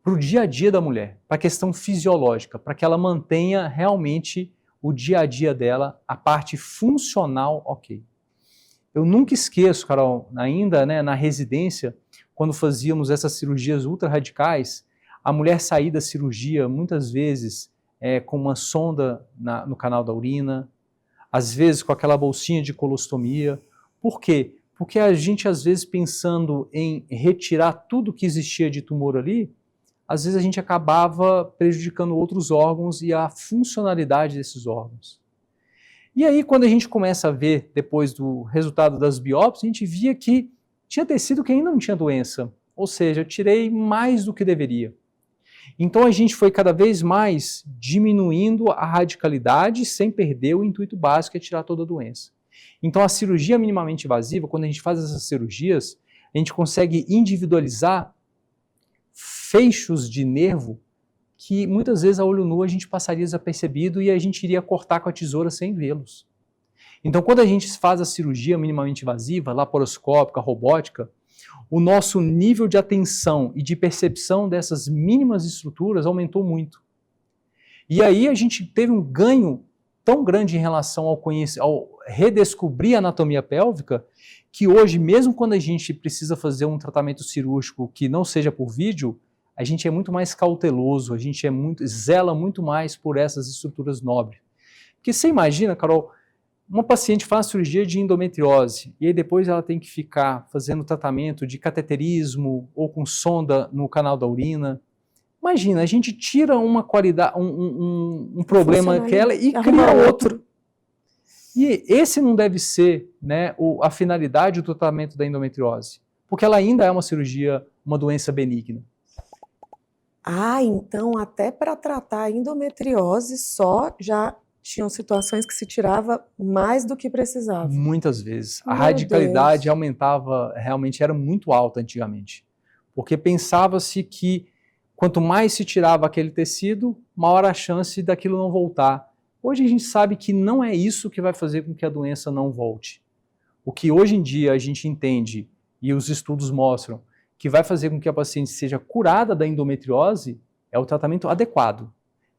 para o dia a dia da mulher, para a questão fisiológica, para que ela mantenha realmente o dia a dia dela, a parte funcional ok. Eu nunca esqueço, Carol, ainda né, na residência, quando fazíamos essas cirurgias ultra radicais, a mulher saía da cirurgia muitas vezes com uma sonda no canal da urina, às vezes com aquela bolsinha de colostomia. Por quê? Porque a gente, às vezes, pensando em retirar tudo que existia de tumor ali, às vezes a gente acabava prejudicando outros órgãos e a funcionalidade desses órgãos. E aí, quando a gente começa a ver, depois do resultado das biópsias, a gente via que tinha tecido que ainda não tinha doença, ou seja, eu tirei mais do que deveria. Então a gente foi cada vez mais diminuindo a radicalidade sem perder o intuito básico, que é tirar toda a doença. Então a cirurgia minimamente invasiva, quando a gente faz essas cirurgias, a gente consegue individualizar feixos de nervo que muitas vezes a olho nu a gente passaria desapercebido e a gente iria cortar com a tesoura sem vê-los. Então quando a gente faz a cirurgia minimamente invasiva, laparoscópica, robótica, o nosso nível de atenção e de percepção dessas mínimas estruturas aumentou muito. E aí a gente teve um ganho tão grande em relação ao redescobrir a anatomia pélvica, que hoje, mesmo quando a gente precisa fazer um tratamento cirúrgico que não seja por vídeo, a gente é muito mais cauteloso, a gente zela muito mais por essas estruturas nobres. Porque você imagina, Carol, uma paciente faz cirurgia de endometriose e aí depois ela tem que ficar fazendo tratamento de cateterismo ou com sonda no canal da urina. Imagina, a gente tira uma qualidade, um problema daquela e cria outro. E esse não deve ser, né, a finalidade do tratamento da endometriose, porque ela ainda é uma cirurgia, uma doença benigna. Ah, então até para tratar a endometriose só já tinham situações que se tirava mais do que precisava. Muitas vezes. A radicalidade aumentava, realmente era muito alta antigamente. Porque pensava-se que quanto mais se tirava aquele tecido, maior a chance daquilo não voltar. Hoje a gente sabe que não é isso que vai fazer com que a doença não volte. O que hoje em dia a gente entende, e os estudos mostram, que vai fazer com que a paciente seja curada da endometriose é o tratamento adequado.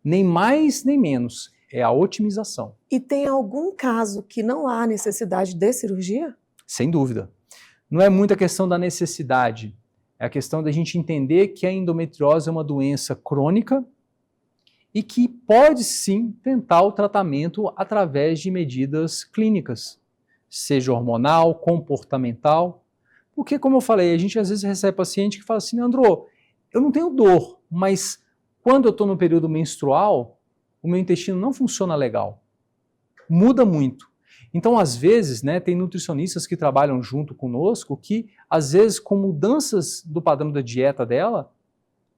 Nem mais, nem menos. É a otimização. E tem algum caso que não há necessidade de cirurgia? Sem dúvida. Não é muita questão da necessidade. É a questão da gente entender que a endometriose é uma doença crônica e que pode sim tentar o tratamento através de medidas clínicas, seja hormonal, comportamental, Porque, como eu falei, a gente às vezes recebe paciente que fala assim, Leandro, eu não tenho dor, mas quando eu estou no período menstrual, o meu intestino não funciona legal. Muda muito. Então, às vezes, né, tem nutricionistas que trabalham junto conosco que, às vezes, com mudanças do padrão da dieta dela,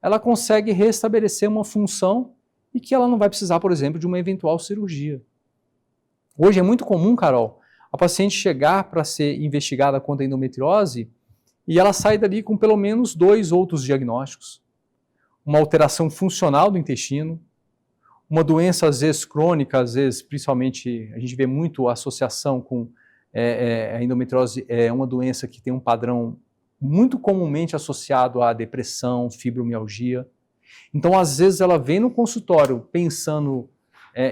ela consegue restabelecer uma função e que ela não vai precisar, por exemplo, de uma eventual cirurgia. Hoje é muito comum, Carol, a paciente chegar para ser investigada contra a endometriose e ela sai dali com pelo menos 2 outros diagnósticos. Uma alteração funcional do intestino, uma doença às vezes crônica, às vezes principalmente a gente vê muito a associação com a endometriose, é uma doença que tem um padrão muito comumente associado à depressão, fibromialgia. Então às vezes ela vem no consultório pensando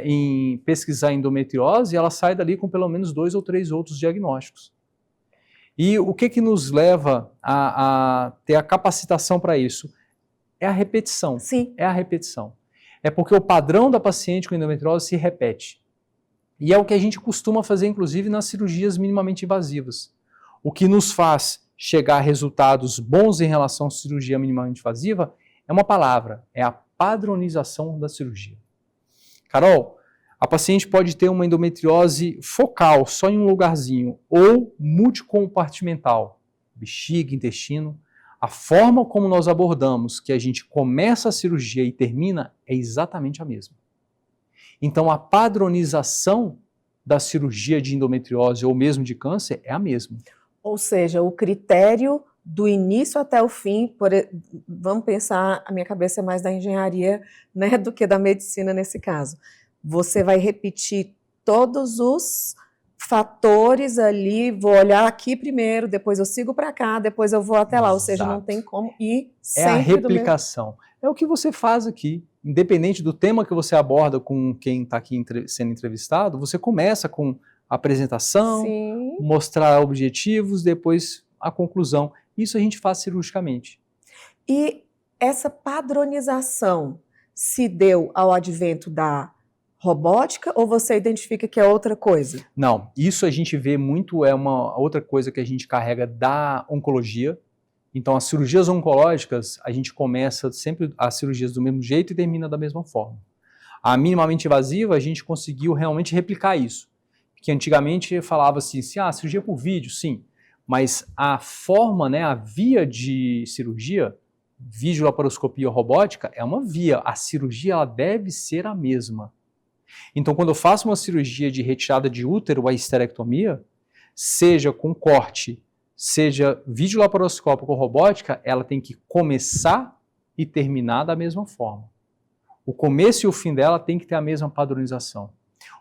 em pesquisar endometriose e ela sai dali com pelo menos 2 ou 3 outros diagnósticos. E o que nos leva a ter a capacitação para isso? É a repetição. Sim. É a repetição. É porque o padrão da paciente com endometriose se repete. E é o que a gente costuma fazer, inclusive, nas cirurgias minimamente invasivas. O que nos faz chegar a resultados bons em relação à cirurgia minimamente invasiva é uma palavra, é a padronização da cirurgia. Carol, a paciente pode ter uma endometriose focal, só em um lugarzinho, ou multicompartimental, bexiga, intestino. A forma como nós abordamos, que a gente começa a cirurgia e termina, é exatamente a mesma. Então, a padronização da cirurgia de endometriose ou mesmo de câncer é a mesma. Ou seja, o critério do início até o fim, vamos pensar, a minha cabeça é mais da engenharia, né, do que da medicina nesse caso. Você vai repetir todos os fatores ali, vou olhar aqui primeiro, depois eu sigo para cá, depois eu vou até lá, ou seja, não tem como ir sempre a replicação. É o que você faz aqui. Independente do tema que você aborda com quem está aqui sendo entrevistado, você começa com a apresentação, Sim. mostrar objetivos, depois a conclusão. Isso a gente faz cirurgicamente. E essa padronização se deu ao advento da robótica ou você identifica que é outra coisa? Não, isso a gente vê muito, é uma outra coisa que a gente carrega da oncologia. Então, as cirurgias oncológicas, a gente começa sempre as cirurgias do mesmo jeito e termina da mesma forma. A minimamente invasiva, a gente conseguiu realmente replicar isso. Porque antigamente falava assim, cirurgia por vídeo, sim. Mas a forma, né, a via de cirurgia, videolaparoscopia robótica, é uma via. A cirurgia ela deve ser a mesma. Então, quando eu faço uma cirurgia de retirada de útero, a histerectomia, seja com corte, seja videolaparoscópica ou robótica, ela tem que começar e terminar da mesma forma. O começo e o fim dela tem que ter a mesma padronização.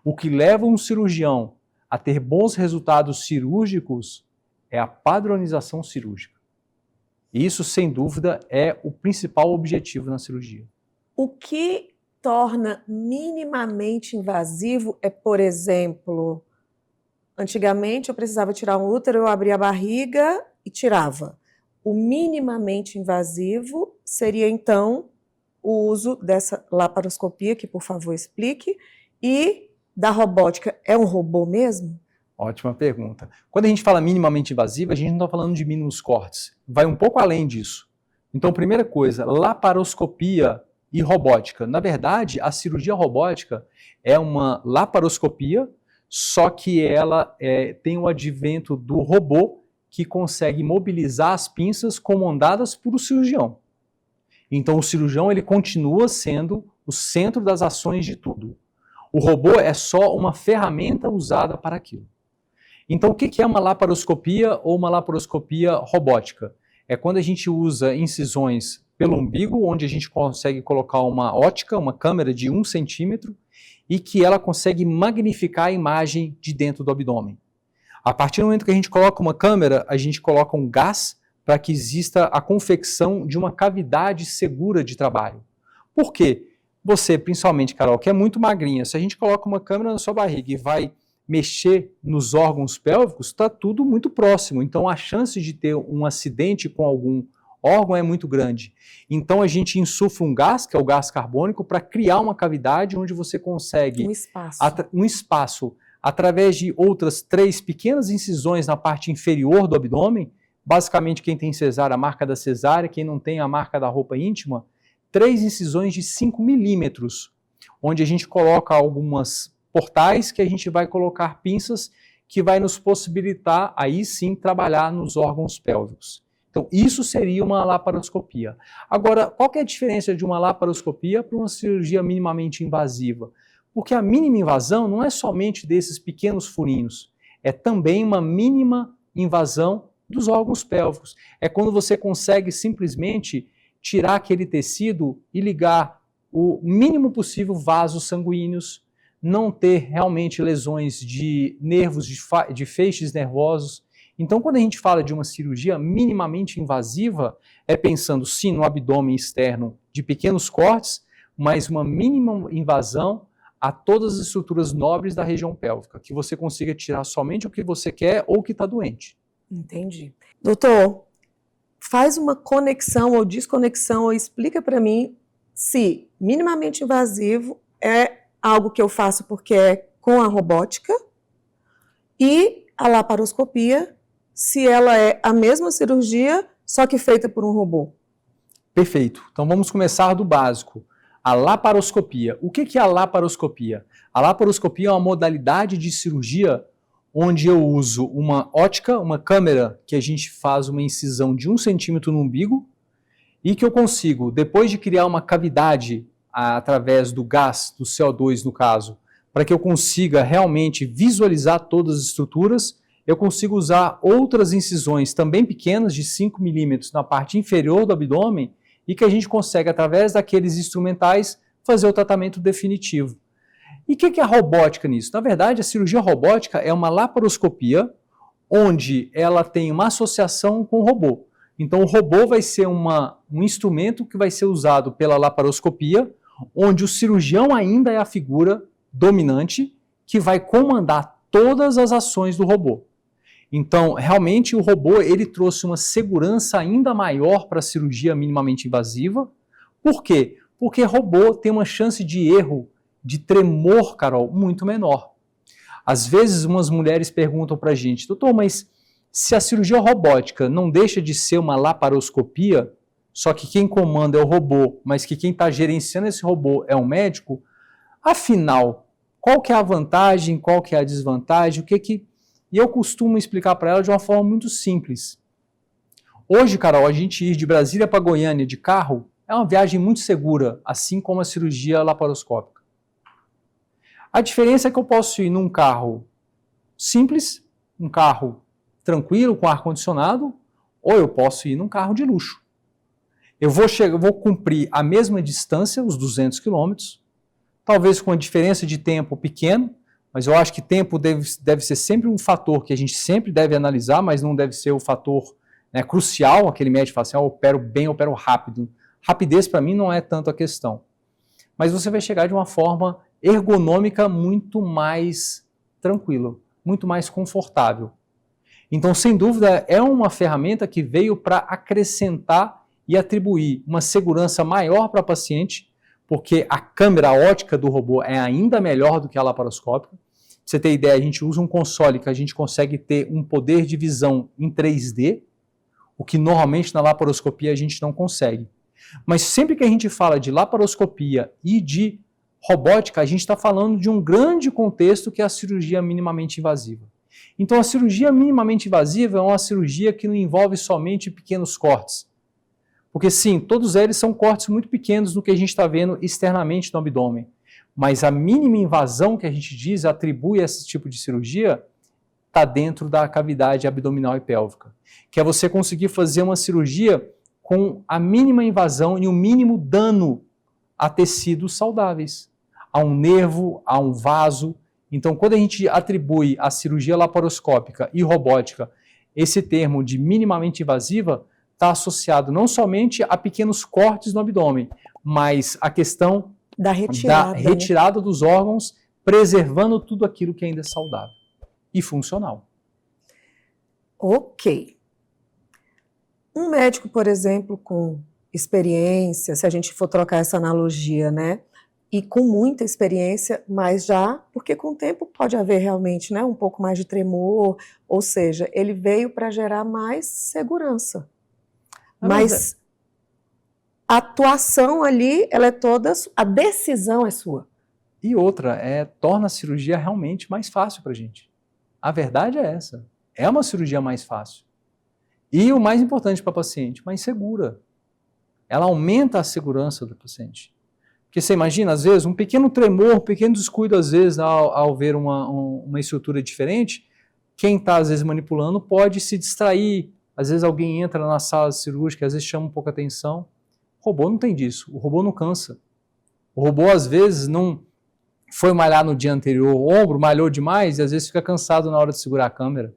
O que leva um cirurgião a ter bons resultados cirúrgicos é a padronização cirúrgica. E isso, sem dúvida, é o principal objetivo na cirurgia. O que torna minimamente invasivo é, por exemplo, antigamente eu precisava tirar um útero, eu abria a barriga e tirava. O minimamente invasivo seria, então, o uso dessa laparoscopia, que por favor explique, e da robótica. É um robô mesmo? Ótima pergunta. Quando a gente fala minimamente invasiva, a gente não está falando de mínimos cortes. Vai um pouco além disso. Então, primeira coisa, laparoscopia e robótica. Na verdade, a cirurgia robótica é uma laparoscopia, só que ela tem o advento do robô que consegue mobilizar as pinças comandadas por o cirurgião. Então, o cirurgião ele continua sendo o centro das ações de tudo. O robô é só uma ferramenta usada para aquilo. Então, o que é uma laparoscopia ou uma laparoscopia robótica? É quando a gente usa incisões pelo umbigo, onde a gente consegue colocar uma ótica, uma câmera de 1 centímetro, e que ela consegue magnificar a imagem de dentro do abdômen. A partir do momento que a gente coloca uma câmera, a gente coloca um gás para que exista a confecção de uma cavidade segura de trabalho. Por quê? Você, principalmente, Carol, que é muito magrinha, se a gente coloca uma câmera na sua barriga e vai mexer nos órgãos pélvicos, está tudo muito próximo. Então, a chance de ter um acidente com algum órgão é muito grande. Então, a gente insufla um gás, que é o gás carbônico, para criar uma cavidade onde você consegue um espaço através de outras 3 pequenas incisões na parte inferior do abdômen, basicamente quem tem cesárea, a marca da cesárea, quem não tem a marca da roupa íntima, 3 incisões de 5 milímetros, onde a gente coloca algumas portais que a gente vai colocar pinças que vai nos possibilitar, aí sim, trabalhar nos órgãos pélvicos. Então, isso seria uma laparoscopia. Agora, qual que é a diferença de uma laparoscopia para uma cirurgia minimamente invasiva? Porque a mínima invasão não é somente desses pequenos furinhos, é também uma mínima invasão dos órgãos pélvicos. É quando você consegue simplesmente tirar aquele tecido e ligar o mínimo possível vasos sanguíneos, não ter realmente lesões de nervos, de feixes nervosos. Então, quando a gente fala de uma cirurgia minimamente invasiva, é pensando sim no abdômen externo de pequenos cortes, mas uma mínima invasão a todas as estruturas nobres da região pélvica, que você consiga tirar somente o que você quer ou o que está doente. Entendi. Doutor, faz uma conexão ou desconexão ou explica para mim se minimamente invasivo é algo que eu faço porque é com a robótica e a laparoscopia, se ela é a mesma cirurgia, só que feita por um robô. Perfeito. Então vamos começar do básico. A laparoscopia. O que é a laparoscopia? A laparoscopia é uma modalidade de cirurgia onde eu uso uma ótica, uma câmera, que a gente faz uma incisão de 1 centímetro no umbigo e que eu consigo, depois de criar uma cavidade através do gás, do CO2 no caso, para que eu consiga realmente visualizar todas as estruturas, eu consigo usar outras incisões também pequenas, de 5 milímetros, na parte inferior do abdômen, e que a gente consegue, através daqueles instrumentais, fazer o tratamento definitivo. E o que é a robótica nisso? Na verdade, a cirurgia robótica é uma laparoscopia onde ela tem uma associação com o robô. Então, o robô vai ser um instrumento que vai ser usado pela laparoscopia, onde o cirurgião ainda é a figura dominante que vai comandar todas as ações do robô. Então, realmente, o robô ele trouxe uma segurança ainda maior para a cirurgia minimamente invasiva. Por quê? Porque robô tem uma chance de erro, de tremor, Carol, muito menor. Às vezes, umas mulheres perguntam para a gente, doutor, mas se a cirurgia robótica não deixa de ser uma laparoscopia, só que quem comanda é o robô, mas que quem está gerenciando esse robô é um médico, afinal, qual que é a vantagem, qual que é a desvantagem, E eu costumo explicar para ela de uma forma muito simples. Hoje, Carol, a gente ir de Brasília para Goiânia de carro é uma viagem muito segura, assim como a cirurgia laparoscópica. A diferença é que eu posso ir num carro simples, um carro tranquilo, com ar-condicionado, ou eu posso ir num carro de luxo. Eu vou cumprir a mesma distância, os 200 quilômetros, talvez com uma diferença de tempo pequeno, mas eu acho que tempo deve ser sempre um fator que a gente sempre deve analisar, mas não deve ser o fator crucial, aquele médico fala assim, eu opero bem, eu opero rápido. Rapidez para mim não é tanto a questão. Mas você vai chegar de uma forma ergonômica muito mais tranquila, muito mais confortável. Então, sem dúvida, é uma ferramenta que veio para acrescentar e atribuir uma segurança maior para a paciente, porque a câmera ótica do robô é ainda melhor do que a laparoscópica. Pra você ter ideia, a gente usa um console que a gente consegue ter um poder de visão em 3D, o que normalmente na laparoscopia a gente não consegue. Mas sempre que a gente fala de laparoscopia e de robótica, a gente está falando de um grande contexto que é a cirurgia minimamente invasiva. Então a cirurgia minimamente invasiva é uma cirurgia que não envolve somente pequenos cortes. Porque sim, todos eles são cortes muito pequenos no que a gente está vendo externamente no abdômen. Mas a mínima invasão que a gente diz, atribui a esse tipo de cirurgia, está dentro da cavidade abdominal e pélvica. Que é você conseguir fazer uma cirurgia com a mínima invasão e o mínimo dano a tecidos saudáveis. A um nervo, a um vaso. Então, quando a gente atribui a cirurgia laparoscópica e robótica esse termo de minimamente invasiva, está associado não somente a pequenos cortes no abdômen, mas a questão da retirada dos órgãos, preservando tudo aquilo que ainda é saudável e funcional. Ok. Um médico, por exemplo, com experiência, se a gente for trocar essa analogia, né? e com muita experiência, mas já, porque com o tempo pode haver realmente, né, um pouco mais de tremor, ou seja, ele veio para gerar mais segurança. Mas a atuação ali, ela é toda, a decisão é sua. E outra, torna a cirurgia realmente mais fácil para a gente. A verdade é essa. É uma cirurgia mais fácil. E o mais importante para a paciente, mais segura. Ela aumenta a segurança do paciente. Porque você imagina, às vezes, um pequeno tremor, um pequeno descuido, às vezes, ao ver uma estrutura diferente, quem está, às vezes, manipulando pode se distrair. Às vezes alguém entra na sala cirúrgica, às vezes chama um pouco a atenção. O robô não tem disso. O robô não cansa. O robô, às vezes, não foi malhar no dia anterior o ombro, malhou demais e, às vezes, fica cansado na hora de segurar a câmera.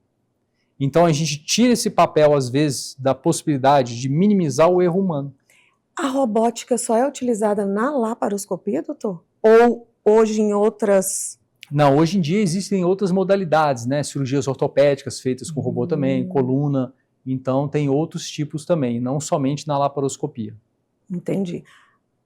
Então, a gente tira esse papel, às vezes, da possibilidade de minimizar o erro humano. A robótica só é utilizada na laparoscopia, doutor? Ou hoje em outras... Não, hoje em dia existem outras modalidades, né? Cirurgias ortopédicas feitas com robô também, coluna. Então, tem outros tipos também, não somente na laparoscopia. Entendi.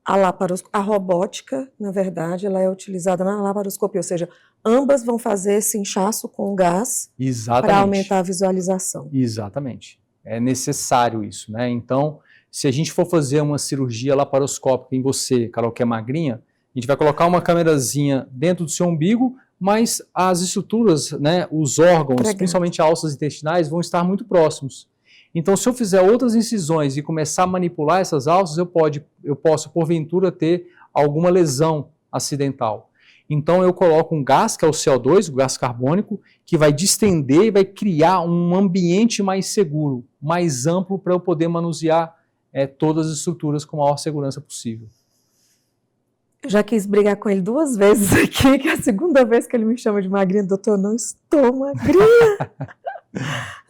A robótica, na verdade, ela é utilizada na laparoscopia, ou seja, ambas vão fazer esse inchaço com gás para aumentar a visualização. Exatamente. É necessário isso, né? Então, se a gente for fazer uma cirurgia laparoscópica em você, Carol, que é magrinha, a gente vai colocar uma câmerazinha dentro do seu umbigo, mas as estruturas, né, os órgãos, principalmente alças intestinais, vão estar muito próximos. Então, se eu fizer outras incisões e começar a manipular essas alças, eu posso, porventura, ter alguma lesão acidental. Então, eu coloco um gás, que é o CO2, o gás carbônico, que vai distender e vai criar um ambiente mais seguro, mais amplo, para eu poder manusear todas as estruturas com a maior segurança possível. Eu já quis brigar com ele 2 vezes aqui, que é a segunda vez que ele me chama de magrinha. Doutor, não estou magrinha.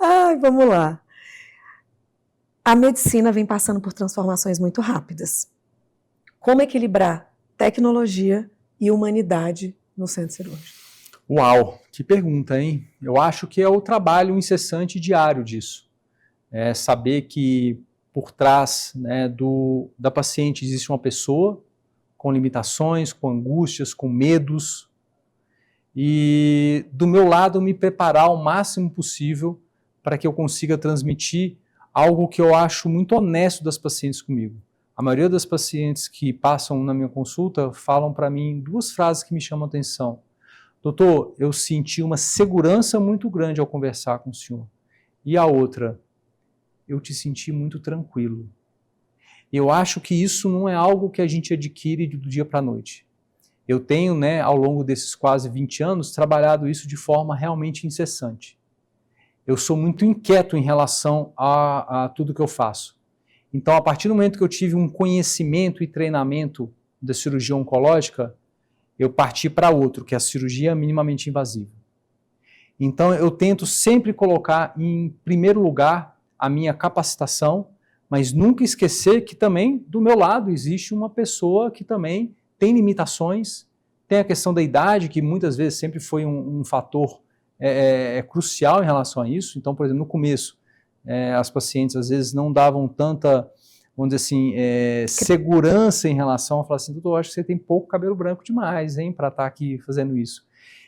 Ai, vamos lá. A medicina vem passando por transformações muito rápidas. Como equilibrar tecnologia e humanidade no centro cirúrgico? Uau, que pergunta, hein? Eu acho que é o trabalho incessante e diário disso. É saber que por trás, né, da paciente existe uma pessoa com limitações, com angústias, com medos. E do meu lado, me preparar o máximo possível para que eu consiga transmitir algo que eu acho muito honesto das pacientes comigo. A maioria das pacientes que passam na minha consulta falam para mim 2 frases que me chamam a atenção. Doutor, eu senti uma segurança muito grande ao conversar com o senhor. E a outra, eu te senti muito tranquilo. Eu acho que isso não é algo que a gente adquire do dia para a noite. Eu tenho, né, ao longo desses quase 20 anos, trabalhado isso de forma realmente incessante. Eu sou muito inquieto em relação a tudo que eu faço. Então, a partir do momento que eu tive um conhecimento e treinamento da cirurgia oncológica, eu parti para outro, que é a cirurgia minimamente invasiva. Então, eu tento sempre colocar em primeiro lugar a minha capacitação, mas nunca esquecer que também, do meu lado, existe uma pessoa que também tem limitações, tem a questão da idade, que muitas vezes sempre foi um fator crucial em relação a isso. Então, por exemplo, no começo, as pacientes às vezes não davam tanta, vamos dizer assim, segurança em relação a falar assim, doutor, eu acho que você tem pouco cabelo branco demais, hein, para estar aqui fazendo isso.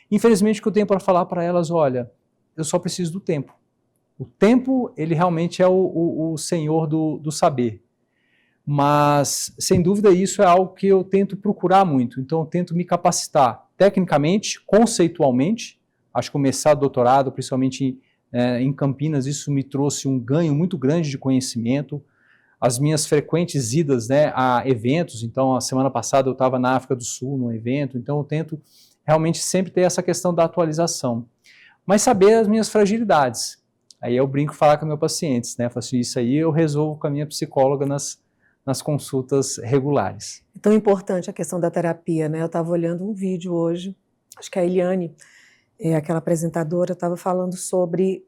Infelizmente, o que eu tenho para falar para elas, olha, eu só preciso do tempo. O tempo, ele realmente é o senhor do saber. Mas, sem dúvida, isso é algo que eu tento procurar muito. Então, eu tento me capacitar tecnicamente, conceitualmente. Acho que começar doutorado, principalmente em Campinas, isso me trouxe um ganho muito grande de conhecimento. As minhas frequentes idas, né, a eventos. Então, a semana passada eu estava na África do Sul, num evento. Então, eu tento realmente sempre ter essa questão da atualização. Mas saber as minhas fragilidades. Aí eu brinco falar com meus pacientes, né? Eu falo assim, isso aí eu resolvo com a minha psicóloga nas consultas regulares. É tão importante a questão da terapia, né? Eu estava olhando um vídeo hoje, acho que a Eliane, aquela apresentadora, estava falando sobre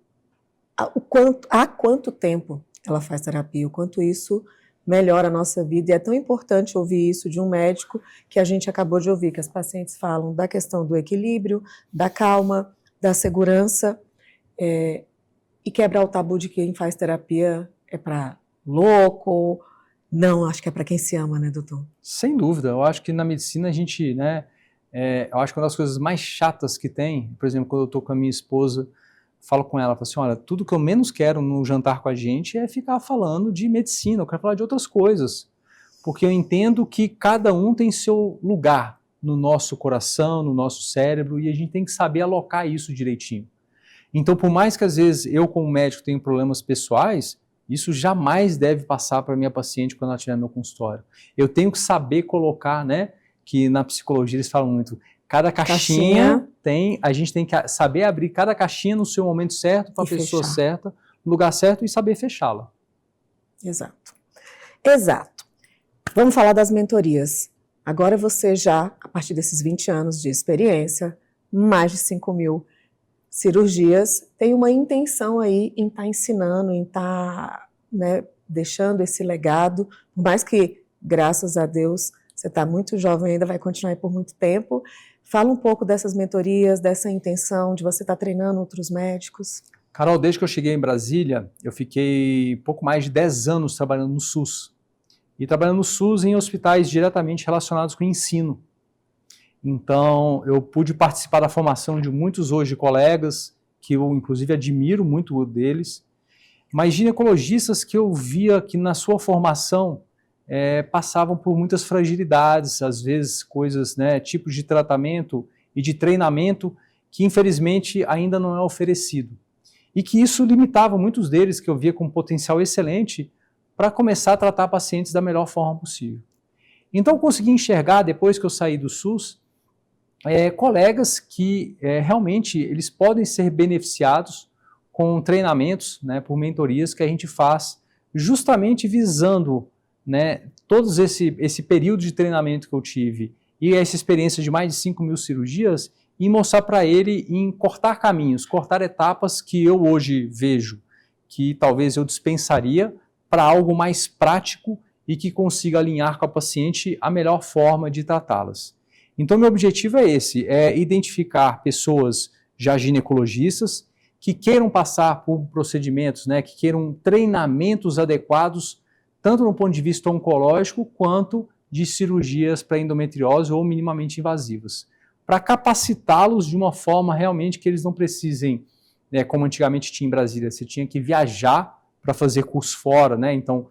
há quanto tempo ela faz terapia, o quanto isso melhora a nossa vida. E é tão importante ouvir isso de um médico que a gente acabou de ouvir, que as pacientes falam da questão do equilíbrio, da calma, da segurança, e quebrar o tabu de que quem faz terapia é para louco, Não, acho que é para quem se ama, né, doutor? Sem dúvida, eu acho que na medicina a gente, né, eu acho que uma das coisas mais chatas que tem, por exemplo, quando eu estou com a minha esposa, falo com ela, falo assim, olha, tudo que eu menos quero no jantar com a gente é ficar falando de medicina, eu quero falar de outras coisas, porque eu entendo que cada um tem seu lugar no nosso coração, no nosso cérebro, e a gente tem que saber alocar isso direitinho. Então, por mais que às vezes eu como médico tenha problemas pessoais, isso jamais deve passar para a minha paciente quando ela estiver no meu consultório. Eu tenho que saber colocar, né, que na psicologia eles falam muito, cada caixinha tem, a gente tem que saber abrir cada caixinha no seu momento certo, para a pessoa certa, no lugar certo e saber fechá-la. Exato. Exato. Vamos falar das mentorias. Agora você já, a partir desses 20 anos de experiência, mais de 5.000 cirurgias, tem uma intenção aí em estar ensinando, em estar, né, deixando esse legado, por mais que, graças a Deus, você está muito jovem ainda, vai continuar aí por muito tempo. Fala um pouco dessas mentorias, dessa intenção de você estar treinando outros médicos. Carol, desde que eu cheguei em Brasília, eu fiquei pouco mais de 10 anos trabalhando no SUS. E trabalhando no SUS em hospitais diretamente relacionados com o ensino. Então, eu pude participar da formação de muitos hoje colegas, que eu inclusive admiro muito deles, mas ginecologistas que eu via que na sua formação passavam por muitas fragilidades, às vezes coisas, né, tipos de tratamento e de treinamento que infelizmente ainda não é oferecido. E que isso limitava muitos deles, que eu via com potencial excelente, para começar a tratar pacientes da melhor forma possível. Então, eu consegui enxergar, depois que eu saí do SUS, colegas que realmente eles podem ser beneficiados com treinamentos, né, por mentorias que a gente faz justamente visando, né, todos esse período de treinamento que eu tive e essa experiência de mais de 5.000 cirurgias e mostrar para ele em cortar caminhos, cortar etapas que eu hoje vejo que talvez eu dispensaria para algo mais prático e que consiga alinhar com a paciente a melhor forma de tratá-las. Então, meu objetivo é esse, é identificar pessoas já ginecologistas que queiram passar por procedimentos, né, que queiram treinamentos adequados, tanto no ponto de vista oncológico, quanto de cirurgias para endometriose ou minimamente invasivas, para capacitá-los de uma forma realmente que eles não precisem, como antigamente tinha em Brasília, você tinha que viajar para fazer curso fora, né? Então,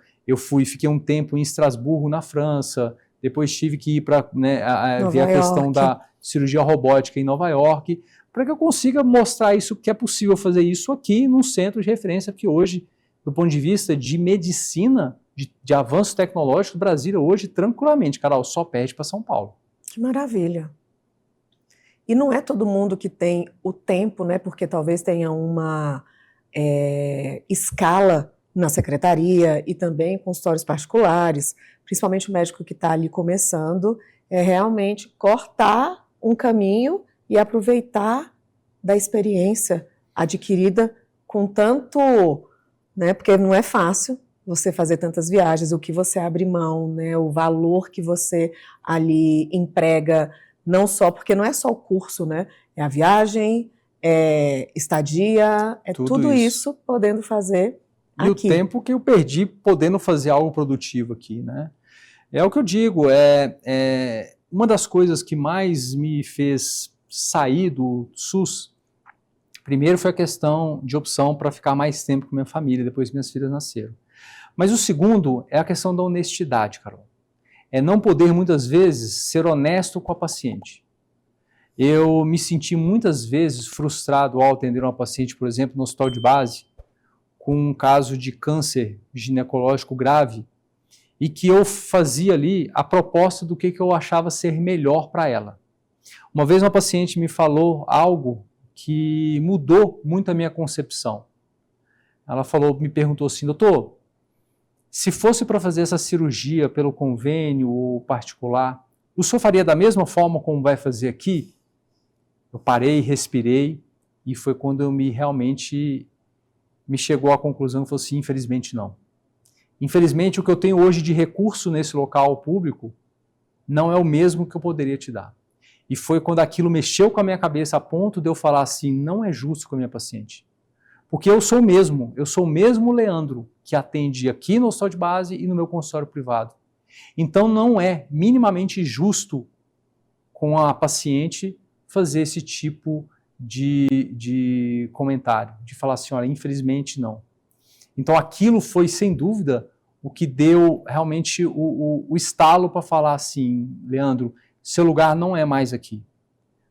fiquei um tempo em Estrasburgo, na França, depois tive que ir para, né, ver a questão da cirurgia robótica em Nova York, para que eu consiga mostrar isso, que é possível fazer isso aqui num centro de referência, que hoje, do ponto de vista de medicina, de avanço tecnológico, o Brasil hoje, tranquilamente, Carol, só perde para São Paulo. Que maravilha. E não é todo mundo que tem o tempo, né, porque talvez tenha uma escala na secretaria e também consultórios particulares, principalmente o médico que está ali começando, é realmente cortar um caminho e aproveitar da experiência adquirida com tanto, né, porque não é fácil você fazer tantas viagens, o que você abre mão, né, o valor que você ali emprega, não só, porque não é só o curso, né, é a viagem, é estadia, é tudo isso podendo fazer aqui. E o tempo que eu perdi podendo fazer algo produtivo aqui, né? É o que eu digo, uma das coisas que mais me fez sair do SUS, primeiro foi a questão de opção para ficar mais tempo com minha família, depois minhas filhas nasceram. Mas o segundo é a questão da honestidade, Carol. É não poder, muitas vezes, ser honesto com a paciente. Eu me senti muitas vezes frustrado ao atender uma paciente, por exemplo, no hospital de base, com um caso de câncer ginecológico grave, e que eu fazia ali a proposta do que eu achava ser melhor para ela. Uma vez uma paciente me falou algo que mudou muito a minha concepção. Ela me perguntou assim, doutor, se fosse para fazer essa cirurgia pelo convênio ou particular, o senhor faria da mesma forma como vai fazer aqui? Eu parei, respirei, e foi quando realmente me chegou à conclusão que eu falei assim, infelizmente não. Infelizmente, o que eu tenho hoje de recurso nesse local público não é o mesmo que eu poderia te dar. E foi quando aquilo mexeu com a minha cabeça a ponto de eu falar assim, não é justo com a minha paciente. Porque eu sou o mesmo Leandro, que atende aqui no hospital de base e no meu consultório privado. Então não é minimamente justo com a paciente fazer esse tipo de comentário, de falar assim, olha, infelizmente não. Então aquilo foi, sem dúvida, o que deu realmente o estalo para falar assim, Leandro, seu lugar não é mais aqui.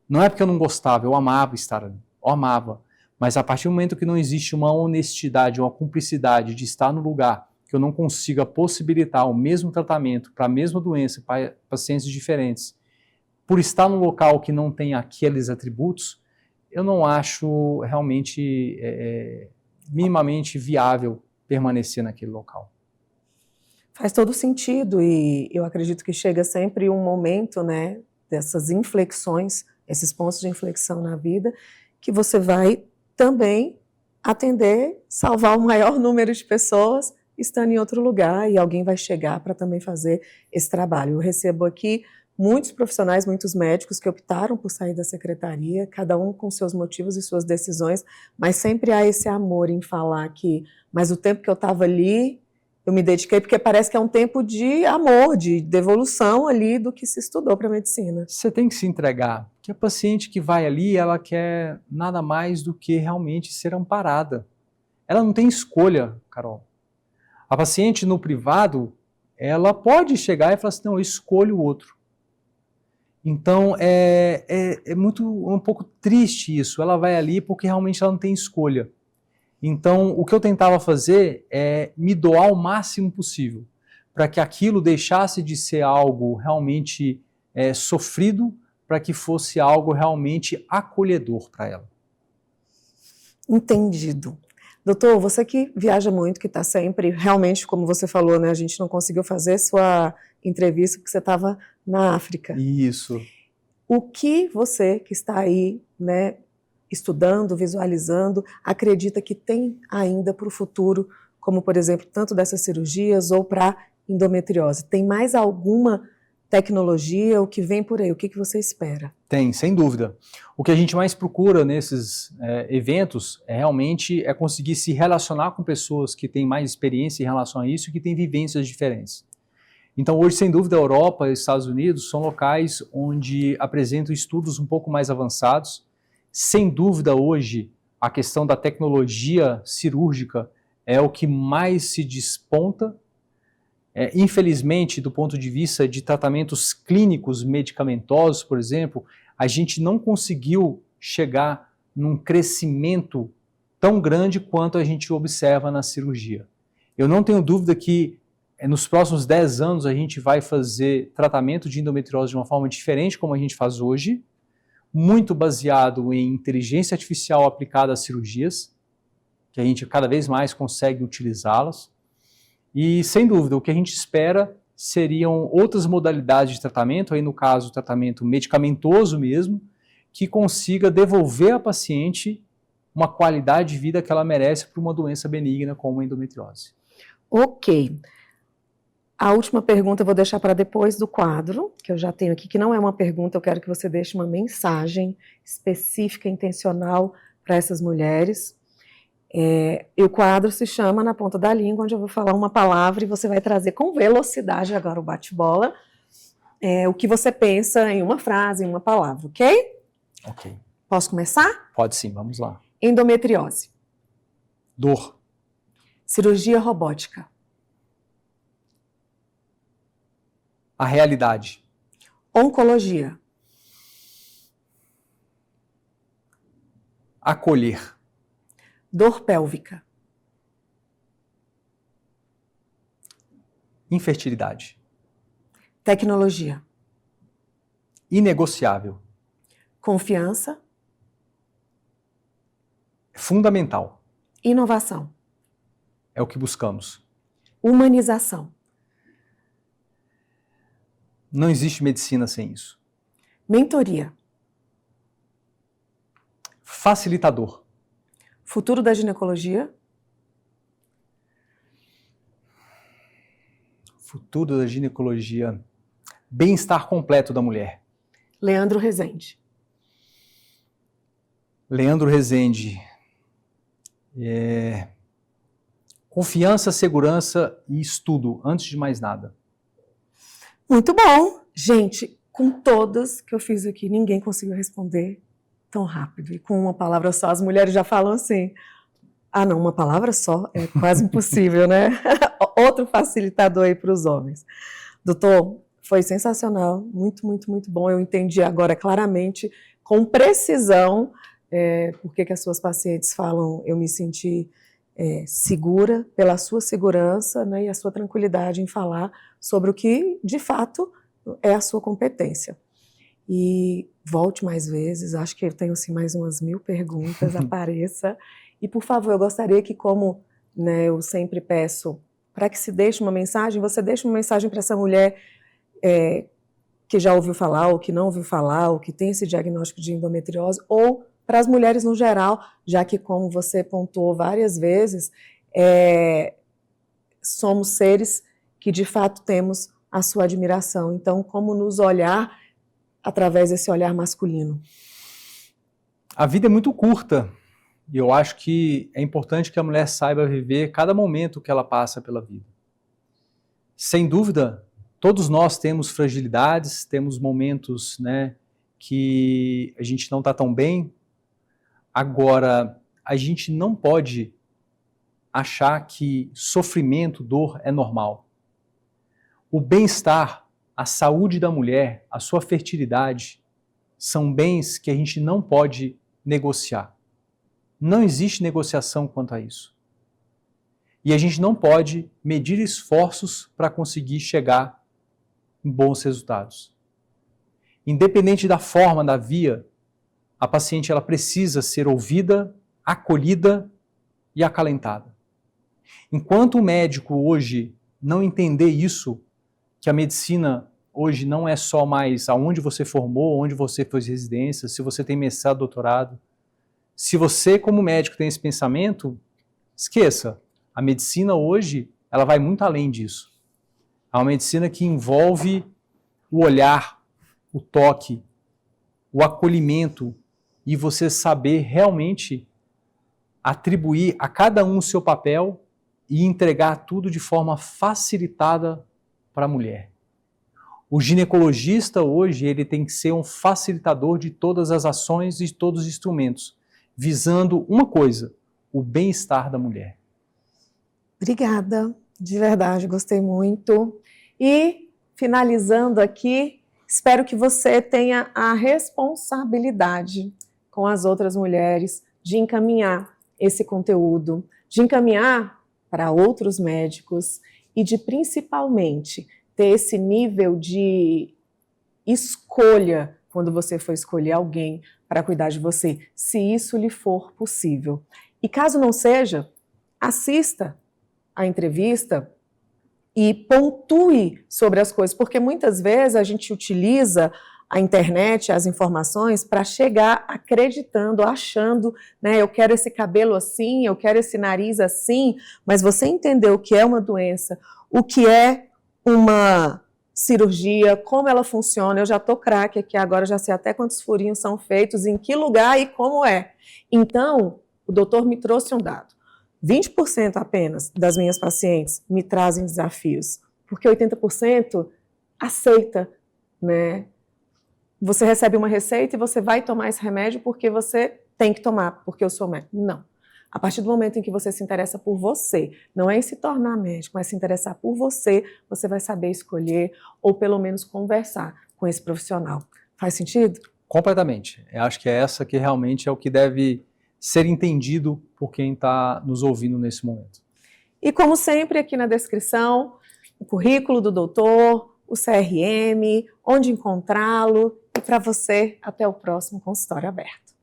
Não é porque eu não gostava, eu amava estar ali, eu amava. Mas a partir do momento que não existe uma honestidade, uma cumplicidade de estar no lugar que eu não consiga possibilitar o mesmo tratamento para a mesma doença, para pacientes diferentes, por estar num local que não tem aqueles atributos, eu não acho realmente minimamente viável permanecer naquele local. Faz todo sentido e eu acredito que chega sempre um momento, né, dessas inflexões, esses pontos de inflexão na vida, que você vai também atender, salvar o maior número de pessoas estando em outro lugar e alguém vai chegar para também fazer esse trabalho. Eu recebo aqui muitos profissionais, muitos médicos que optaram por sair da secretaria, cada um com seus motivos e suas decisões, mas sempre há esse amor em falar que, mas o tempo que eu estava ali, eu me dediquei, porque parece que é um tempo de amor, de devolução ali do que se estudou para a medicina. Você tem que se entregar, porque a paciente que vai ali, ela quer nada mais do que realmente ser amparada. Ela não tem escolha, Carol. A paciente no privado, ela pode chegar e falar assim, não, eu escolho o outro. Então, um pouco triste isso. Ela vai ali porque realmente ela não tem escolha. Então, o que eu tentava fazer é me doar o máximo possível, para que aquilo deixasse de ser algo realmente sofrido, para que fosse algo realmente acolhedor para ela. Entendido. Doutor, você que viaja muito, que está sempre, realmente, como você falou, né, a gente não conseguiu fazer sua entrevista porque você estava na África. Isso. O que você que está aí, né, estudando, visualizando, acredita que tem ainda para o futuro, como, por exemplo, tanto dessas cirurgias ou para endometriose? Tem mais alguma tecnologia, o que vem por aí? O que você espera? Tem, sem dúvida. O que a gente mais procura nesses eventos realmente conseguir se relacionar com pessoas que têm mais experiência em relação a isso e que têm vivências diferentes. Então hoje, sem dúvida, a Europa e os Estados Unidos são locais onde apresentam estudos um pouco mais avançados. Sem dúvida, hoje, a questão da tecnologia cirúrgica é o que mais se desponta. Infelizmente, do ponto de vista de tratamentos clínicos medicamentosos, por exemplo, a gente não conseguiu chegar num crescimento tão grande quanto a gente observa na cirurgia. Eu não tenho dúvida que nos próximos 10 anos a gente vai fazer tratamento de endometriose de uma forma diferente como a gente faz hoje, muito baseado em inteligência artificial aplicada às cirurgias, que a gente cada vez mais consegue utilizá-las. E, sem dúvida, o que a gente espera seriam outras modalidades de tratamento, aí no caso, o tratamento medicamentoso mesmo, que consiga devolver à paciente uma qualidade de vida que ela merece para uma doença benigna como a endometriose. Ok. A última pergunta eu vou deixar para depois do quadro, que eu já tenho aqui, que não é uma pergunta, eu quero que você deixe uma mensagem específica, intencional para essas mulheres. E o quadro se chama Na Ponta da Língua, onde eu vou falar uma palavra e você vai trazer com velocidade agora o bate-bola, o que você pensa em uma frase, em uma palavra, ok? Ok. Posso começar? Pode sim, vamos lá. Endometriose. Dor. Cirurgia robótica. A realidade. Oncologia. Acolher. Dor pélvica. Infertilidade. Tecnologia. Inegociável. Confiança. Fundamental. Inovação. É o que buscamos. Humanização. Não existe medicina sem isso. Mentoria. Facilitador. Futuro da ginecologia. Futuro da ginecologia. Bem-estar completo da mulher. Leandro Rezende. Leandro Rezende. Confiança, segurança e estudo, antes de mais nada. Muito bom. Gente, com todas que eu fiz aqui, ninguém conseguiu responder tão rápido. E com uma palavra só, as mulheres já falam assim, ah não, uma palavra só é quase impossível, né? Outro facilitador aí para os homens. Doutor, foi sensacional, muito, muito, muito bom. Eu entendi agora claramente, com precisão, porque que as suas pacientes falam, eu me senti segura pela sua segurança, né, e a sua tranquilidade em falar sobre o que, de fato, é a sua competência. E volte mais vezes, acho que eu tenho assim, mais umas 1000 perguntas, apareça. E, por favor, eu gostaria que, como né, eu sempre peço, para que se deixe uma mensagem, você deixe uma mensagem para essa mulher que já ouviu falar, ou que não ouviu falar, ou que tem esse diagnóstico de endometriose, ou para as mulheres no geral, já que, como você pontuou várias vezes, somos seres que, de fato, temos a sua admiração. Então, como nos olhar através desse olhar masculino? A vida é muito curta e eu acho que é importante que a mulher saiba viver cada momento que ela passa pela vida. Sem dúvida, todos nós temos fragilidades, temos momentos, né, que a gente não está tão bem. Agora, a gente não pode achar que sofrimento, dor é normal. O bem-estar, a saúde da mulher, a sua fertilidade, são bens que a gente não pode negociar. Não existe negociação quanto a isso. E a gente não pode medir esforços para conseguir chegar em bons resultados. Independente da forma, da via, a paciente ela precisa ser ouvida, acolhida e acalentada. Enquanto o médico hoje não entender isso, que a medicina hoje não é só mais aonde você formou, onde você fez residência, se você tem mestrado, doutorado. Se você, como médico, tem esse pensamento, esqueça. A medicina hoje, ela vai muito além disso. É uma medicina que envolve o olhar, o toque, o acolhimento e você saber realmente atribuir a cada um o seu papel e entregar tudo de forma facilitada para a mulher. O ginecologista hoje ele tem que ser um facilitador de todas as ações e de todos os instrumentos, visando uma coisa, o bem-estar da mulher. Obrigada, de verdade, gostei muito. E, finalizando aqui, espero que você tenha a responsabilidade com as outras mulheres de encaminhar esse conteúdo, de encaminhar para outros médicos e de, principalmente, ter esse nível de escolha quando você for escolher alguém para cuidar de você, se isso lhe for possível. E caso não seja, assista a entrevista e pontue sobre as coisas, porque muitas vezes a gente utiliza a internet, as informações, para chegar acreditando, achando, né, eu quero esse cabelo assim, eu quero esse nariz assim, mas você entender o que é uma doença, o que é uma cirurgia, como ela funciona, eu já estou craque aqui agora, já sei até quantos furinhos são feitos, em que lugar e como é. Então, o doutor me trouxe um dado. 20% apenas das minhas pacientes me trazem desafios, porque 80% aceita, né? Você recebe uma receita e você vai tomar esse remédio porque você tem que tomar, porque eu sou médico. Não. A partir do momento em que você se interessa por você, não é em se tornar médico, mas se interessar por você, você vai saber escolher ou pelo menos conversar com esse profissional. Faz sentido? Completamente. Eu acho que é essa que realmente é o que deve ser entendido por quem está nos ouvindo nesse momento. E como sempre, aqui na descrição, o currículo do doutor, o CRM, onde encontrá-lo, e para você, até o próximo Consultório Aberto.